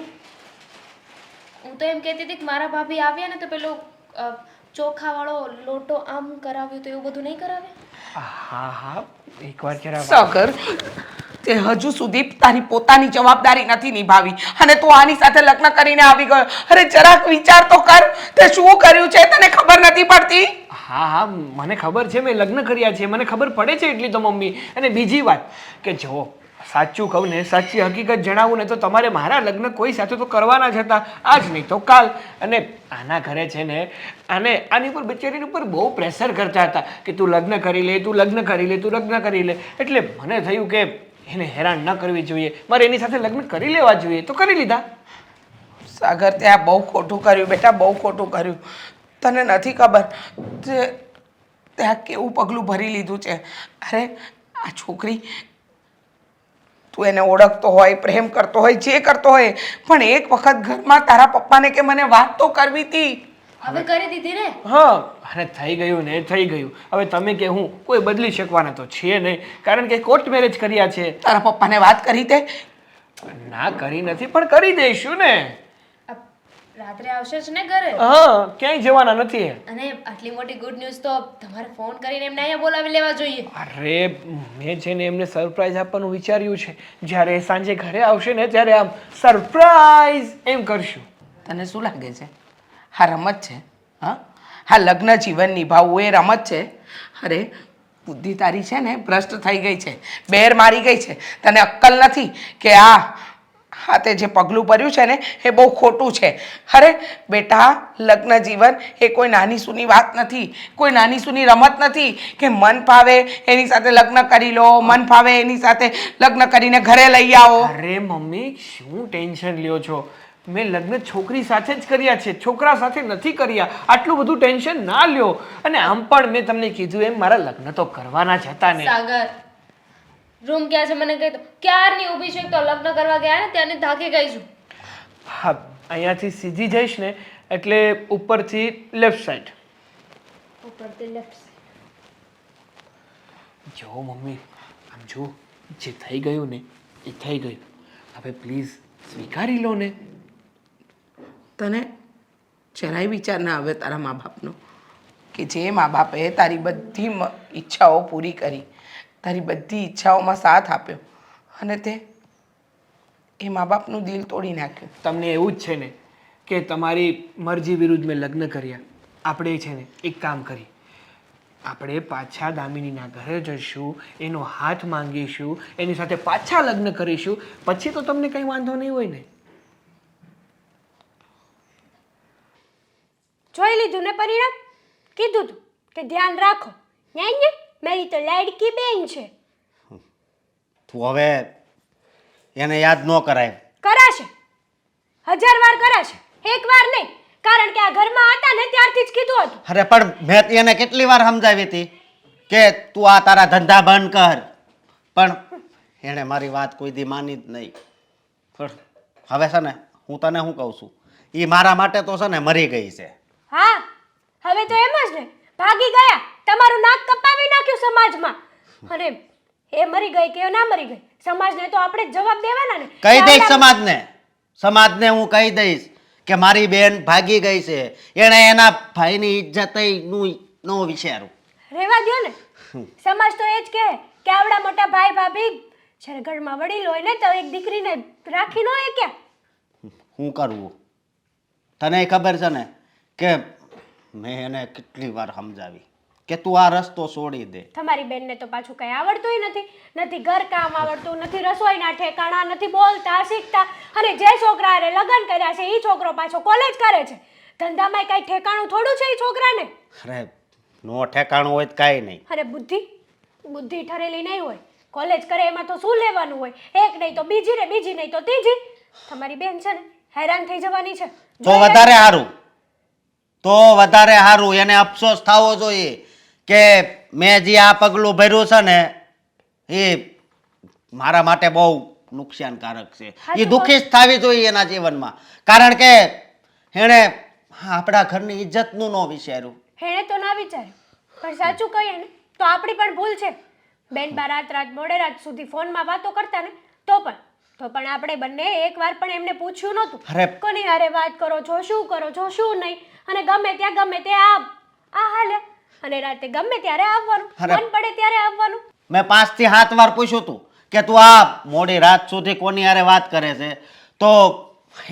હું તો એમ કહેતી હતી કે મારા ભાભી આવ્યા ને તો પેલો ચોખાવાળો લોટો આમ કરાવ્યું તો એવું બધું નહીં કરાવે? હા એકવાર જરા સાગર, તે હજુ સુધી તારી પોતાની જવાબદારી નથી નિભાવી અને તું આની સાથે લગ્ન કરીને આવી ગયો. અરે જરાક વિચાર તો કર, તે શું કર્યું છે તને ખબર નથી પડતી? હા મને ખબર છે, મેં લગ્ન કર્યા છે, મને ખબર પડે છે એટલી તો મમ્મી. અને બીજી વાત કે જો સાચું કહું ને, સાચી હકીકત જણાવું ને તો તમારે મારા લગ્ન કોઈ સાથે તો કરવાના જ હતા, આજ નહીં તો કાલ. અને આના ઘરે છે ને આની ઉપર બિચારીની ઉપર બહુ પ્રેશર કરતા હતા કે તું લગ્ન કરી લે, તું લગ્ન કરી લે, તું લગ્ન કરી લે. એટલે મને થયું કે એને હેરાન ન કરવી જોઈએ, મારે એની સાથે લગ્ન કરી લેવા જોઈએ, તો કરી લીધા. સાગર, ત્યાં બહુ ખોટું કર્યું બેટા, બહુ ખોટું કર્યું. તને નથી ખબર ત્યાં કેવું પગલું ભરી લીધું છે. અરે આ છોકરી, તું એને ઓળખતો હોય, પ્રેમ કરતો હોય, જે કરતો હોય, પણ એક વખત ઘરમાં તારા પપ્પાને કે મને વાત તો કરવી હતી. હવે કરી દીધી ને. હા, અને થઈ ગયું ને થઈ ગયું. હવે તમે કે હું કોઈ બદલી શકવાના તો છીએ નહીં, કારણ કે કોર્ટ મેરેજ કર્યા છે. તારા પપ્પાને વાત કરી તે? ના કરી નથી, પણ કરી દઈશું ને. રાત્રે આવશે જ ને ઘરે? હા, ક્યાંય જવાના નથી. અને આટલી મોટી ગુડ ન્યૂઝ તો તમારે ફોન કરીને એમને અહીંયા બોલાવી લેવા જોઈએ. અરે મેં છે ને એમને સરપ્રાઈઝ આપવાનું વિચાર્યું છે. જ્યારે એ સાંજે ઘરે આવશે ને ત્યારે આમ સરપ્રાઈઝ એમ કરશું. તને શું લાગે છે આ રમત છે? હા, આ લગ્ન જીવન નિભાવવું એ રમત છે? અરે બુદ્ધિ તારી છે ને ભ્રષ્ટ થઈ ગઈ છે, બેર મારી ગઈ છે. તને અક્કલ નથી કે હા તે જે પગલું ભર્યું છે ને એ બહુ ખોટું છે. અરે બેટા, લગ્ન જીવન એ કોઈ નાની સૂની વાત નથી, કોઈ નાની સૂની રમત નથી કે મન ફાવે એની સાથે લગ્ન કરી લો, મન ફાવે એની સાથે લગ્ન કરીને ઘરે લઈ આવો. અરે મમ્મી, શું ટેન્શન લ્યો છો? મેં લગ્ન છોકરી સાથે જ કર્યા છે, છોકરા સાથે નથી કર્યા. આટલું બધું ટેન્શન ના લ્યો. અને આમ પણ મેં તમને કીધું એમ મારા લગ્ન તો કરવાના જ હતા ને. સાગર, રૂમ ક્યાં છે મને કહી દો. ક્યારની ઊભી છે, તો લગ્ન કરવા ગયા ને ત્યાંની થાકી ગઈ છું. હા, અહીંયાથી સીધી જઈશ ને એટલે ઉપરથી લેફ્ટ સાઈડ. ઉપરથી લેફ્ટ સાઈડ. જો મમ્મી, આમ જો, જે થઈ ગયું ને એ થઈ ગયું. હવે પ્લીઝ સ્વીકારી લો ને. તને જરાય વિચાર ના આવે તારા મા બાપનો કે જે મા બાપે તારી બધી ઈચ્છાઓ પૂરી કરી, તારી બધી ઈચ્છાઓમાં સાથ આપ્યો અને તે એ મા બાપનું દિલ તોડી નાખ્યું. તમને એવું જ છે ને કે તમારી મરજી વિરુદ્ધ મેં લગ્ન કર્યા. આપણે છે ને એક કામ કરી, આપણે પાછા દામિનીના ઘરે જઈશું, એનો હાથ માંગીશું, એની સાથે પાછા લગ્ન કરીશું, પછી તો તમને કંઈ વાંધો નહીં હોય ને. જોઈ લીધું ને પરિણામ? કીધું તું કે ધ્યાન રાખો. નહીં મારી તો લાડકી બેન છે. તું હવે એને યાદ ન કરાય. કરાશે, 1000 વાર કરાશે, એક વાર નહીં. કારણ કે આ ઘરમાં હતા ને ત્યારથી જ કીધું હતું. અરે પણ મેં એને કેટલી વાર સમજાવી હતી કે તું આ તારા ધંધા બંધ કર, પણ એણે મારી વાત કોઈ દી માની જ નહીં. પણ હવે છે ને હું તને શું કહું છું, એ મારા માટે તો છે ને મરી ગઈ છે. હા, હવે તો એમ જ ને, ભાગી ગયા, તમારું નાક કપાવી નાખ્યું સમાજમાં. અને એ મરી ગઈ કે ના મરી ગઈ, સમાજને તો આપણે જ જવાબ દેવાના ને. કહી દઈશ સમાજને હું કહી દઈશ કે મારી બેન ભાગી ગઈ છે, એણે એના ભાઈની ઇજ્જત નું ન વિચાર્યું. રહેવા દ્યો ને, સમાજ તો એ જ કહે કે આવડા મોટા ભાઈ ભાભી જ્યારે ઘરમાં વડીલ હોય ને તો એક દીકરીને રાખી ન હોય કે. શું કરવું? તને ખબર છે ને કે મેં એને કેટલી વાર સમજાવી કે તું આ રસ્તો છોડી દે. તમારી બેનને તો પાછું કઈ આવડતું નથી, નથી ઘર કામ આવડતું, નથી રસોઈના ઠેકાણા, નથી બોલતા શીખતા. અને જે છોકરાએ લગ્ન કર્યા છે એ છોકરો પાછો કોલેજ કરે છે. ધંધામાં કઈ ઠેકાણું થોડું છે એ છોકરાને. અરે નો ઠેકાણું હોય તો કાંઈ નહીં. અને બુદ્ધિ ઠરેલી નહીં હોય. કોલેજ કરે એમાં તો શું લેવાનું હોય? એક નહીં તો બીજી ને બીજી નહીં તો ત્રીજી. તમારી બેન છે ને હેરાન થઈ જવાની છે. તો વધારે સારું, એને અફસોસ થવો જોઈએ કે મેં જે આ પગલું ભર્યું છે ને એ મારા માટે બહુ નુકસાનકારક છે. એ દુઃખી જ થવી જોઈએ એના જીવનમાં, કારણ કે એણે આપણા ઘરની ઇજ્જતનું ન વિચાર્યું. એણે તો ના વિચાર્યું, પણ સાચું કહીએ ને તો આપણી પણ ભૂલ છે. બેન બા રાત મોડે રાત સુધી ફોનમાં વાતો કરતા ને તો પણ આપણે બંને એકવાર પણ એમને પૂછ્યું નહોતું કોની હારે વાત કરો છો, શું કરો છો, શું નહીં. અને ગમે તે આ હાલે, અને રાતે ગમે ત્યારે આવવાનું, મન પડે ત્યારે આવવાનું. મેં 5 થી 7 વાર પૂછ્યું હતું કે તું આ મોડી રાત સુધી કોની હારે વાત કરે છે, તો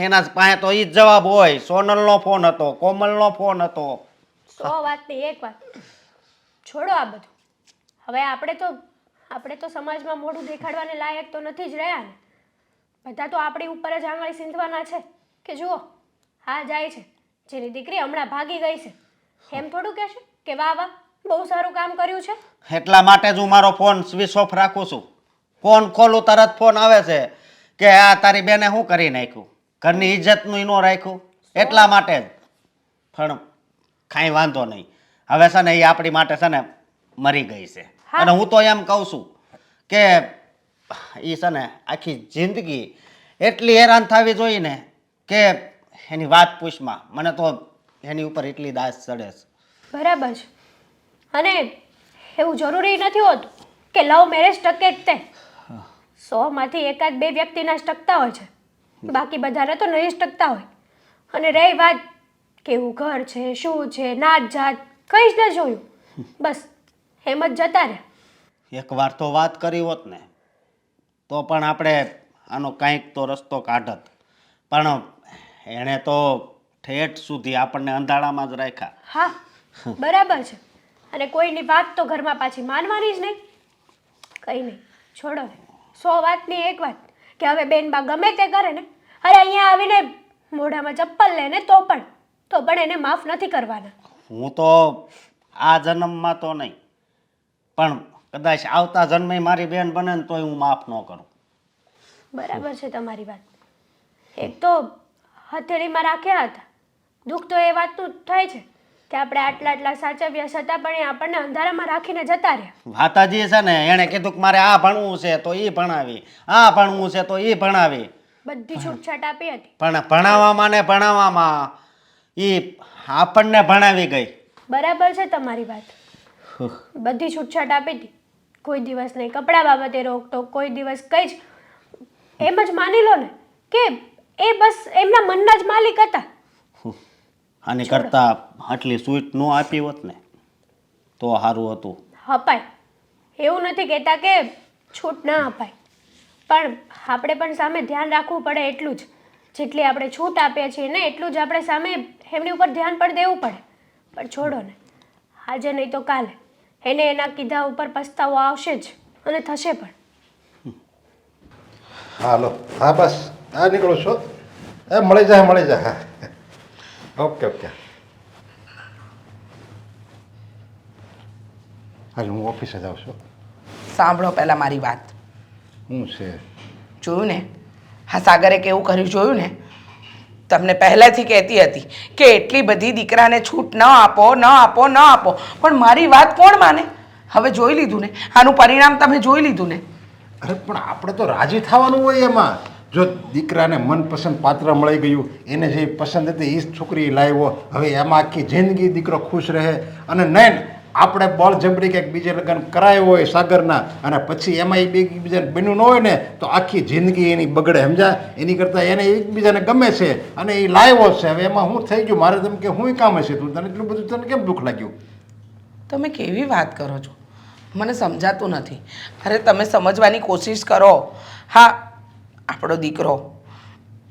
એના પાસે તો ઈ જ જવાબ હોય, સોનલનો ફોન હતો, કોમલનો ફોન હતો. 100 વાતની એક વાત. છોડો આ બધું. હવે આપણે તો સમાજમાં મોઢું દેખાડવાને લાયક તો નથી જ રહ્યા ને. બધા તો આપણી ઉપર જ આંગળી સીંધવાના છે કે જુઓ હા જાય છે, જેની દીકરી હમણાં ભાગી ગઈ છે, એમ થોડું કહેશે કે વાહ વાહ બહુ સારું કામ કર્યું છે. એટલા માટે જ હું મારો ફોન સ્વિચ ઓફ રાખું છું. ફોન ખોલું તરત ફોન આવે છે કે આ તારી બેને શું કરી નાખ્યું, ઘરની ઇજ્જતનું ન રાખ્યું, એટલા માટે જ. પણ કાંઈ વાંધો નહીં, હવે છે ને એ આપણી માટે છે ને મરી ગઈ છે. અને હું તો એમ કહું છું કે એ છે ને આખી જિંદગી એટલી હેરાન થવી જોઈએ ને કે એની વાત પૂછમાં મને તો એની ઉપર એટલી દાસ ચડે છે. બરાબર છે. અને એવું જરૂરી નથી હોતું કે લવ મેરેજ ટકે જ તે. 100 માંથી એકાદ 2 વ્યક્તિના જ ટકતા હોય છે, બાકી બધાને તો નહીં જ ટકતા હોય. અને રહી વાત કેવું ઘર છે, શું છે, નાત જાત, કંઈ જ ન જોયું, બસ એમ જ જતા રહ્યા. એકવાર તો વાત કરી હોત ને તો પણ આપણે આનો કાંઈક તો રસ્તો કાઢત, પણ એણે તો ઠેઠ સુધી આપણને અંધારામાં જ રાખ્યા. હા બરાબર છે. અને કોઈની વાત તો ઘરમાં પાછી માનવાની જ નહીં. કંઈ નહીં, છોડો ને. 100 વાતની એક વાત કે હવે બેનબા ગમે તે કરે ને, અરે અહીંયા આવીને મોઢામાં ચપ્પલ લે ને તો પણ એને માફ નથી કરવાના. હું તો આ જન્મમાં તો નહીં, પણ કદાચ આવતા જન્મે મારી બેન બને ને તોય હું માફ ન કરું. બરાબર છે તમારી વાત. એક તો હથેળીમાં રાખ્યા હતા. દુઃખ તો એ વાતનું થાય છે કે આપણે આટલા સાચવ્યા છતાં પણ એ આપણને અંધારામાં રાખીને જતા રહ્યા. વાતાજી છે ને એણે કીધું કે મારે આ ભણવું છે તો એ ભણાવી, આ ભણવું છે તો એ ભણાવી, બધી છૂટછાટ આપી હતી. પણ ભણાવવામાં ને ભણાવવામાં એ આપણને ભણાવી ગઈ. બરાબર છે તમારી વાત. બધી છૂટછાટ આપી હતી. કોઈ દિવસ નહીં કપડા બાબતે રોકટોક, કોઈ દિવસ કંઈ જ. એમ જ માની લો ને કે એ બસ એમના મનના જ માલિક હતા. આની કરતા આટલી સ્વીટ ન આપી હોત ને તો સારું હતું. અપાય, એવું નથી કહેતા કે છૂટ ના અપાય, પણ આપણે પણ સામે ધ્યાન રાખવું પડે એટલું જ. જેટલી આપણે છૂટ આપીએ છીએ ને એટલું જ આપણે સામે એમની ઉપર ધ્યાન પણ દેવું પડે. પણ છોડો ને, આજે નહીં તો કાલે એને એના કીધા ઉપર પસ્તાવો આવશે જ અને થશે પણ. હાલો, હા બસ આ નીકળું છું. મળી જાય હા. ઓકે હાલ હું ઓફિસે જાઉં છું. સાંભળો પહેલાં મારી વાત. શું છે? જોયું ને હા સાગરે કેવું કર્યું જોયું ને. તમને પહેલાંથી કહેતી હતી કે એટલી બધી દીકરાને છૂટ ન આપો, પણ મારી વાત કોણ માને? હવે જોઈ લીધું ને, આનું પરિણામ તમે જોઈ લીધું ને. અરે પણ આપણે તો રાજી થવાનું હોય એમાં. જો દીકરાને મનપસંદ પાત્ર મળી ગયું, એને જે પસંદ હતી એ જ છોકરી લાવ્યો, હવે એમાં આખી જિંદગી દીકરો ખુશ રહે. અને નહીં આપણે બળજબરી કંઈક બીજે લગ્ન કરાયો હોય સાગરના, અને પછી એમાં એ એકબીજાને બન્યું ન હોય ને તો આખી જિંદગી એની બગડે, સમજા? એની કરતાં એને એકબીજાને ગમે છે અને એ લાવ્યો છે. હવે એમાં શું થઈ ગયું? મારે તેમ કે શું કામ હશે? તું તને એટલું બધું તને કેમ દુઃખ લાગ્યું? તમે કેવી વાત કરો છો? મને સમજાતું નથી. અરે તમે સમજવાની કોશિશ કરો. હા, આપણો દીકરો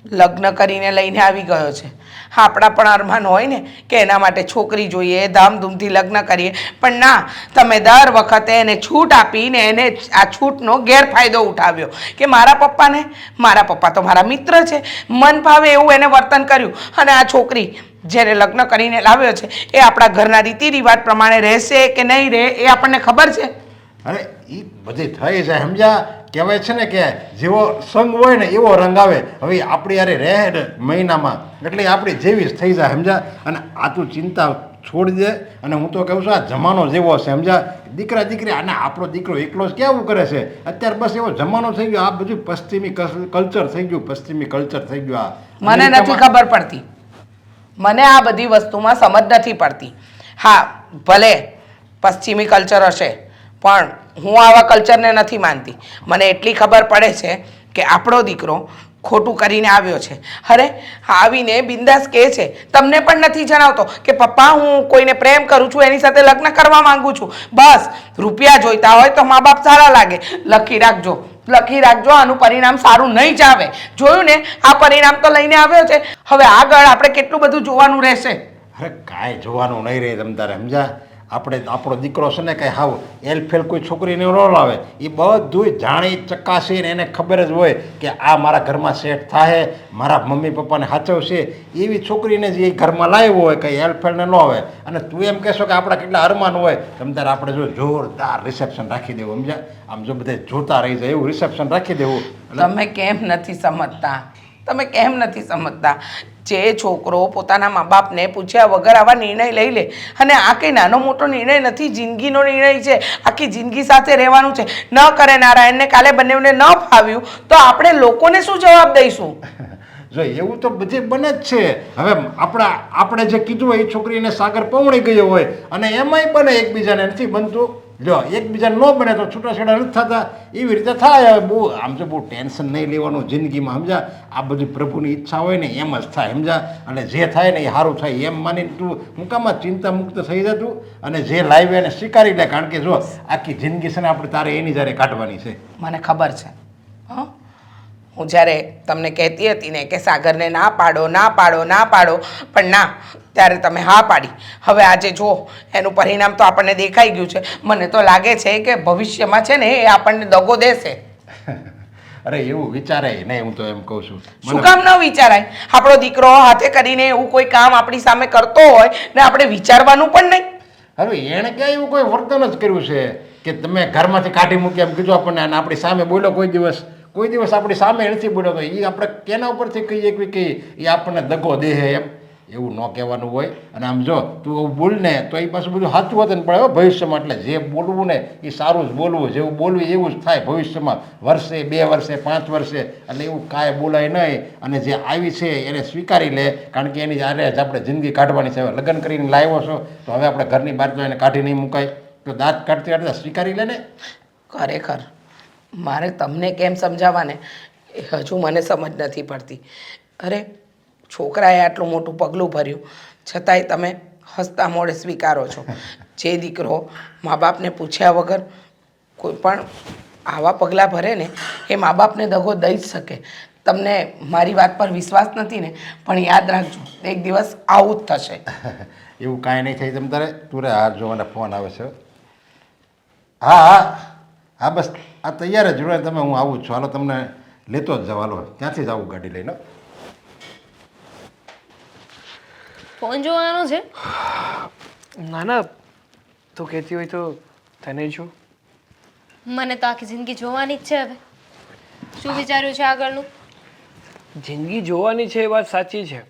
લગ્ન કરીને લઈને આવી ગયો છે. હા, આપણા પણ અરમાન હોય ને કે એના માટે છોકરી જોઈએ, ધામધૂમથી લગ્ન કરીએ, પણ ના, તમે દર વખતે એને છૂટ આપીને એને આ છૂટનો ગેરફાયદો ઉઠાવ્યો કે મારા પપ્પા તો મારા મિત્ર છે, મન ભાવે એવું એને વર્તન કર્યું. અને આ છોકરી જેને લગ્ન કરીને લાવ્યો છે એ આપણા ઘરના રીતિ રિવાજ પ્રમાણે રહેશે કે નહીં રહે એ આપણને ખબર છે. અરે એ બધી થઈ જાય, સમજ્યા? કહેવાય છે ને કે જેવો સંગ હોય ને એવો રંગ આવે. હવે આપણી યારે રહે ને મહિનામાં એટલે આપણી જેવી જ થઈ જાય, સમજ્યા? અને આ તું ચિંતા છોડી દે. અને હું તો કહું છું આ જમાનો જેવો છે, સમજ્યા? દીકરા દીકરી અને આપણો દીકરો એકલો જ કેવું કરે છે અત્યારે? બસ એવો જમાનો થઈ ગયો. આ બધું પશ્ચિમી કલ્ચર થઈ ગયું, પશ્ચિમી કલ્ચર થઈ ગયું. આ મને નથી ખબર પડતી, મને આ બધી વસ્તુમાં સમજ નથી પડતી. હા, ભલે પશ્ચિમી કલ્ચર હશે પણ હું આવા કલ્ચરને નથી માનતી. મને એટલી ખબર પડે છે કે આપણો દીકરો ખોટું કરીને આવ્યો છે. અરે આવીને બિંદાસ કહે છે, તમને પણ નથી જણાવતો કે પપ્પા હું કોઈને પ્રેમ કરું છું, એની સાથે લગ્ન કરવા માંગુ છું. બસ રૂપિયા જોઈતા હોય તો મા બાપ સારા લાગે, લખી રાખજો, આનું પરિણામ સારું નહીં જ આવે. જોયું ને, આ પરિણામ તો લઈને આવ્યો છે. હવે આગળ આપણે કેટલું બધું જોવાનું રહેશે. અરે કાંઈ જોવાનું નહીં રહે તમ તારે, સમજા? આપણો દીકરો છે ને કંઈ હાવ એલફેલ કોઈ છોકરીને ન લાવે. એ બધું જાણી ચકાસીને એને ખબર જ હોય કે આ મારા ઘરમાં સેટ થાય, મારા મમ્મી પપ્પાને સાચવશે, એવી છોકરીને જ એ ઘરમાં લાવ્યો હોય, કંઈ એલફેલને ન આવે. અને તું એમ કહેશો કે આપણા કેટલા અરમાન હોય, તમ તારે આપણે જો જોરદાર રિસેપ્શન રાખી દેવું, સમજ્યા? આમ જો બધે જોતા રહી જાય એવું રિસેપ્શન રાખી દેવું. તમે કેમ નથી સમજતા? જે છોકરો પોતાના મા બાપને પૂછ્યા વગર આવા નિર્ણય લઈ લે, અને આ કંઈ નાનો મોટો નિર્ણય નથી, જિંદગીનો નિર્ણય છે. આખી જિંદગી સાથે રહેવાનું છે. ન કરે નારાયણને કાલે બંનેને ન ફાવ્યું તો આપણે લોકોને શું જવાબ દઈશું? જો એવું તો બધે બને જ છે. હવે આપણે જે કીધું હોય એ છોકરીને સાગર પૌણી ગયો હોય અને એમાંય બને, એકબીજાને નથી બનતું. જો એકબીજાને ન બને તો છૂટાછેડા નથી થતા, એવી રીતે થાય. હવે બહુ આમ તો બહુ ટેન્શન નહીં લેવાનું જિંદગીમાં, સમજા? આ બધી પ્રભુની ઈચ્છા હોય ને એમ જ થાય, સમજા? અને જે થાય ને એ સારું થાય એમ માનીને તું મુકામાં ચિંતા મુક્ત થઈ જતું અને જે લાવ્યો એને સ્વીકારી લે. કારણ કે જો આખી જિંદગી છે ને આપણે તારે એની જ્યારે કાઢવાની છે. મને ખબર છે. હં, હું જ્યારે તમને કહેતી હતી ને કે સાગરને ના પાડો, પણ ના, ત્યારે તમે હા પાડી. હવે આજે જો એનું પરિણામ તો આપણને દેખાઈ ગયું છે. મને તો લાગે છે કે ભવિષ્યમાં છે ને એ આપણને દગો દેશે. અરે એવું વિચારાય નહીં, હું તો એમ કહું છું. શું કામ ન વિચારાય? આપણો દીકરો હાથે કરીને એવું કોઈ કામ આપણી સામે કરતો હોય ને આપણે વિચારવાનું પણ નહીં. હવે એણે ક્યાં એવું કોઈ વર્તન જ કર્યું છે કે તમે ઘરમાંથી કાઢી મૂકી એમ કીધું આપણને? અને આપણી સામે બોલ્યો કોઈ દિવસ આપણી સામે નથી બોલ્યો તો એ આપણે કેના ઉપરથી કહીએ કે એ આપણને દગો દેહે એમ? એવું ન કહેવાનું હોય. અને આમ જો તું એવું બોલ ને તો એ પાછું બધું સાચું હોતું પડે ભવિષ્યમાં. એટલે જે બોલવું ને એ સારું જ બોલવું, જેવું બોલવું એવું જ થાય ભવિષ્યમાં, વર્ષે 2 વર્ષે 5 વર્ષે. એટલે એવું કાંઈ બોલાય નહીં. અને જે આવી છે એને સ્વીકારી લે, કારણ કે એની જ્યારે જ આપણે જિંદગી કાઢવાની છે. હવે લગ્ન કરીને લાવ્યો છો તો હવે આપણે ઘરની બહાર તો એને કાઢી નહીં મુકાય. તો દાંત કાઢતી કાઢતા સ્વીકારી લે ને. ખરેખર મારે તમને કેમ સમજાવવાને એ હજુ મને સમજ નથી પડતી. અરે છોકરાએ આટલું મોટું પગલું ભર્યું છતાંય તમે હસતા મોઢે સ્વીકારો છો. જે દીકરો મા બાપને પૂછ્યા વગર કોઈ પણ આવા પગલાં ભરે ને એ મા બાપને દગો દઈ જ શકે. તમને મારી વાત પર વિશ્વાસ નથી ને, પણ યાદ રાખજો એક દિવસ આવું જ થશે. એવું કાંઈ નહીં થાય તમ તારે. તું રે હાર જોવાના ફોન આવે છે. હા બસ આ તૈયાર જ જોડે તમે, હું આવું જ છું. હાલો તમને લેતો જ જાવ. હાલો ત્યાંથી જ આવું ગાડી લઈને. ફોન જોવાનો છે? ના, તું કહેતી હોય તો તને જો. મને તો આખી જિંદગી જોવાની જ છે. હવે શું વિચાર્યું છે આગળનું? જિંદગી જોવાની છે એ વાત સાચી છે,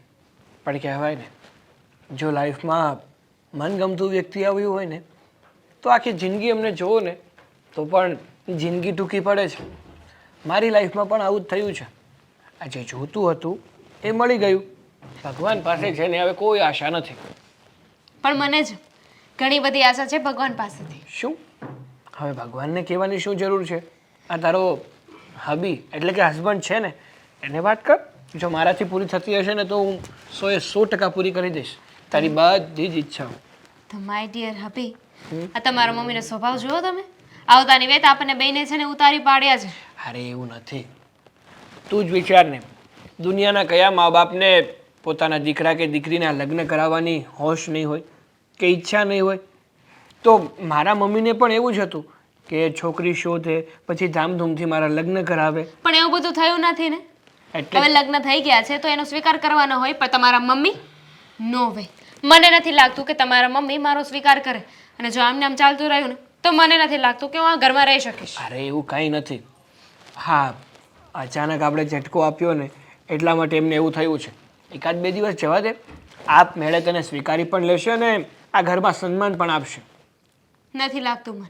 પણ કહેવાય ને જો લાઈફમાં મનગમતું વ્યક્તિ આવ્યું હોય ને તો આખી જિંદગી એમને જુઓ ને તો પણ જિંદગી ટૂંકી પડે છે. મારી લાઈફમાં પણ આવું જ થયું છે. આ જે જોતું હતું એ મળી ગયું. ભગવાન પાસે છે ને હવે કોઈ આશા નથી. પણ મને જ ઘણી બધી આશા છે ભગવાન પાસેથી. શું હવે ભગવાનને કહેવાની શું જરૂર છે? આ તારો હબી એટલે કે હસબન્ડ છે ને એને વાત કર. જો મારાથી પૂરી થતી હશે ને તો હું 100% પૂરી કરી દઈશ તારી બધી જ ઈચ્છાઓ. તો માય ડિયર હબી, આ તમારા મમ્મીનો સ્વભાવ જુઓ તમે. આવતાની વેત આપણને બેને છે ને ઉતારી પાડ્યા છે. અરે એવું નથી. તું જ વિચાર ને, દુનિયાના કયા મા બાપને પોતાના દીકરા કે દીકરીના લગ્ન કરાવવાની હોશ નહીં હોય કે ઈચ્છા નહીં હોય. તો મારા મમ્મીને પણ એવું જ હતું કે છોકરી શોધે પછી ધામધૂમથી મારા લગ્ન કરાવે. પણ એવું બધું થયું નથી ને. એટલે હવે લગ્ન થઈ ગયા છે તો એનો સ્વીકાર કરવાનો હોય, પણ તમારા મમ્મી નો વે. મને નથી લાગતું કે તમારા મમ્મી મારો સ્વીકાર કરે. અને જો આમને આમ ચાલતું રહ્યું ને તો મને નથી લાગતું કે હું આ ઘરમાં રહી શકીશ. અરે એવું કાંઈ નથી. હા, અચાનક આપણે ઝટકો આપ્યો ને એટલા માટે એમને એવું થયું છે. 1-2 દિવસ જવા દે, આપ મેળે તને સ્વીકારી પણ લેશે અને આ ઘરમાં સન્માન પણ આપશે. નથી લાગતું મને.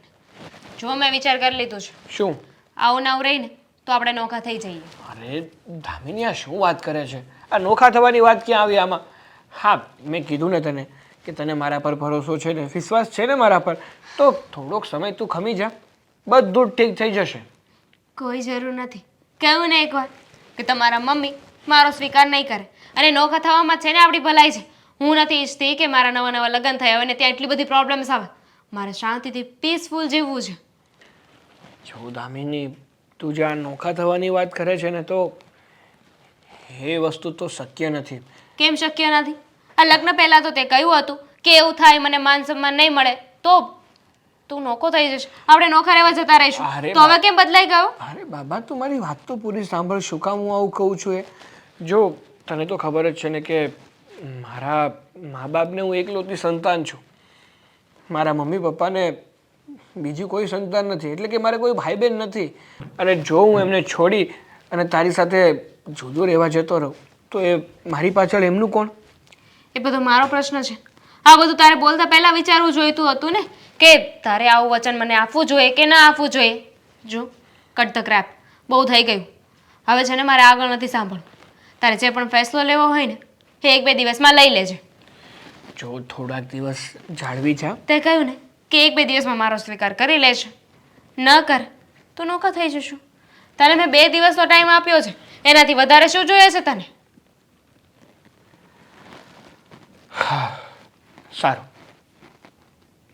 જો મેં વિચાર કરી લીધું છે, શું? આવું ના રહીને તો આપણે નોખા થઈ જઈએ. અરે દામિની, આ શું વાત કરે છે? આ નોખા થવાની વાત ક્યાં આવી આમાં? હા, મેં કીધું ને તને કે તને મારા પર ભરોસો છે ને, વિશ્વાસ છે ને મારા પર, તો થોડોક સમય તું ખમી જા, બધું ઠીક થઈ જશે. કોઈ જરૂર નથી. કહ્યું ને એકવાર કે તમારા મમ્મી મારો સ્વીકાર નહીં કરે અને નોખા થવામાં છે ને આપણી ભલાઈ છે. હું નથી ઈચ્છતી કે મારા નવા નવા લગ્ન થયા હોય ને ત્યાં એટલી બધી પ્રોબ્લેમ્સ આવે. મારે શાંતિથી પીસફુલ જીવવું છે. જો દામિની, તું જે આ નોખા થવાની વાત કરે છે ને તો એ વસ્તુ તો શક્ય નથી. કેમ શક્ય નથી? આ લગ્ન પહેલાં તો તે કહ્યું હતું કે એવું થાય મને માન સન્માન નહીં મળે તો તું નોખો થઈ જશે, આપણે નોખા રહેવા જતા રહીશું. અરે તો હવે કેમ બદલાઈ ગયો? અરે બાબા, તું મારી વાત તો પૂરી સાંભળ. શું કામ હું આવું કહું છું? જો તને તો ખબર જ છે ને કે મારા મા બાપને હું એકલૌતી સંતાન છું. મારા મમ્મી પપ્પાને બીજી કોઈ સંતાન નથી, એટલે કે મારે કોઈ ભાઈ બહેન નથી. અને જો હું એમને છોડી અને તારી સાથે જુદો રહેવા જતો રહું તો એ મારી પાછળ એમનું કોણ? એ બધો મારો પ્રશ્ન છે. આ બધું તારે બોલતા પહેલા વિચારવું જોઈતું હતું ને કે તારે આવું વચન મને આપવું જોઈએ કે ના આપવું જોઈએ. જો કટ ધ ક્રેપ, બહુ થઈ ગયું. હવે છે ને મારે આગળ નથી સાંભળવું. તારે જે પણ ફેસલો લેવો હોય ને એ 1-2 દિવસમાં લઈ લેજે. જો થોડાક દિવસ જાળવી જા. તે કહ્યું ને કે 1-2 દિવસમાં મારો સ્વીકાર કરી લેશે. ન કર તો નોખા થઈ જશું. તને મેં 2 દિવસનો ટાઈમ આપ્યો છે, એનાથી વધારે શું જોઈએ છે તને? સારું,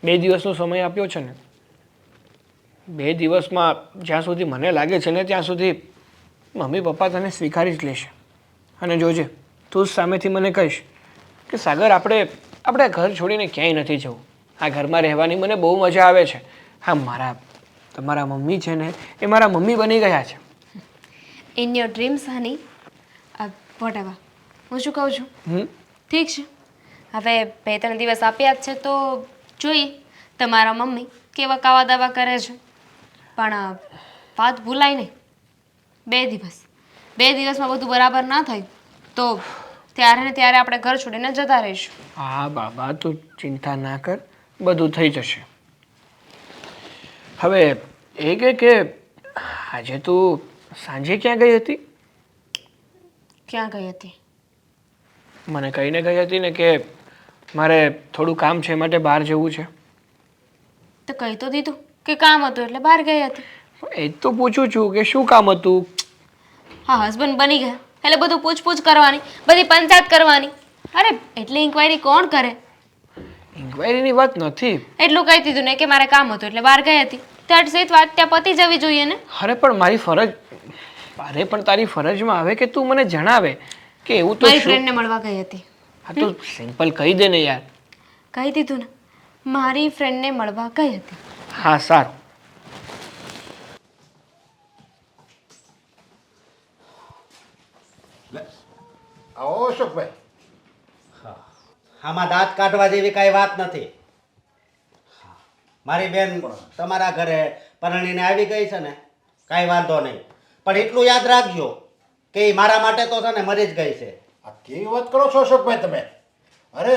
2 દિવસનો સમય આપ્યો છે ને, 2 દિવસમાં જ્યાં સુધી મને લાગે છે ને ત્યાં સુધી મમ્મી પપ્પા તને સ્વીકારી જ લેશે. અને જોજે, તું જ સામેથી મને કહીશ કે સાગર, આપણે ઘર છોડીને ક્યાંય નથી જવું. આ ઘરમાં રહેવાની મને બહુ મજા આવે છે. હા, તમારા મમ્મી છે ને એ મારા મમ્મી બની ગયા છે. In your dreams honey, whatever. હું શું કહું છું, ઠીક છે, હવે 2-3 દિવસ આપ્યા જ છે તો જોઈએ તમારા મમ્મી કેવા કાવા દાવા કરે છે. પણ વાત ભૂલાય નહીં, 2 દિવસ. 2 દિવસમાં બધું બરાબર ના થયું તો ત્યારે ને ત્યારે આપણે ઘર છોડીને જતા રહીશું. હા બાબા, તું ચિંતા ના કર, બધું થઈ જશે. હવે એ કે આજે તું સાંજે ક્યાં ગઈ હતી? ક્યાં ગઈ હતી? મને કહીને ગઈ હતી ને કે મારે થોડું કામ છે માટે બહાર જવું છે. તો કહી તો દીધું કે કામ હતું એટલે બહાર ગઈ હતી. એ જ તો પૂછું છું કે શું કામ હતું? હા, હસબન્ડ બની ગયા એટલે બધું પૂછપૂછ કરવાની, બધી પંચાયત કરવાની. અરે એટલી ઇન્ક્વાયરી કોણ કરે? ઇન્ક્વાયરીની વાત નથી. એટલું કહી દીધું ને કે મારે કામ હતું એટલે બહાર ગઈ હતી. ત્યાં સીટ વાત ત્યાં પતી જવી જોઈએ ને. અરે પણ તારી ફરજમાં આવે કે તું મને જણાવે કે એવું તો મારી શું? ફ્રેન્ડને મળવા ગઈ હતી. હા તો સિમ્પલ કહી દે ને યાર. કહી દીધું ને, મારી ફ્રેન્ડને મળવા ગઈ હતી. હા, સારું. આવો અશોકભાઈ. આમાં દાંત કાઢવા જેવી કાંઈ વાત નથી. મારી બેન તમારા ઘરે પરણીને આવી ગઈ છે ને, કાંઈ વાંધો નહીં. પણ એટલું યાદ રાખજો કે એ મારા માટે તો છે ને મરી જ ગઈ છે. આ કેવી વાત કરો છો અશોકભાઈ તમે? અરે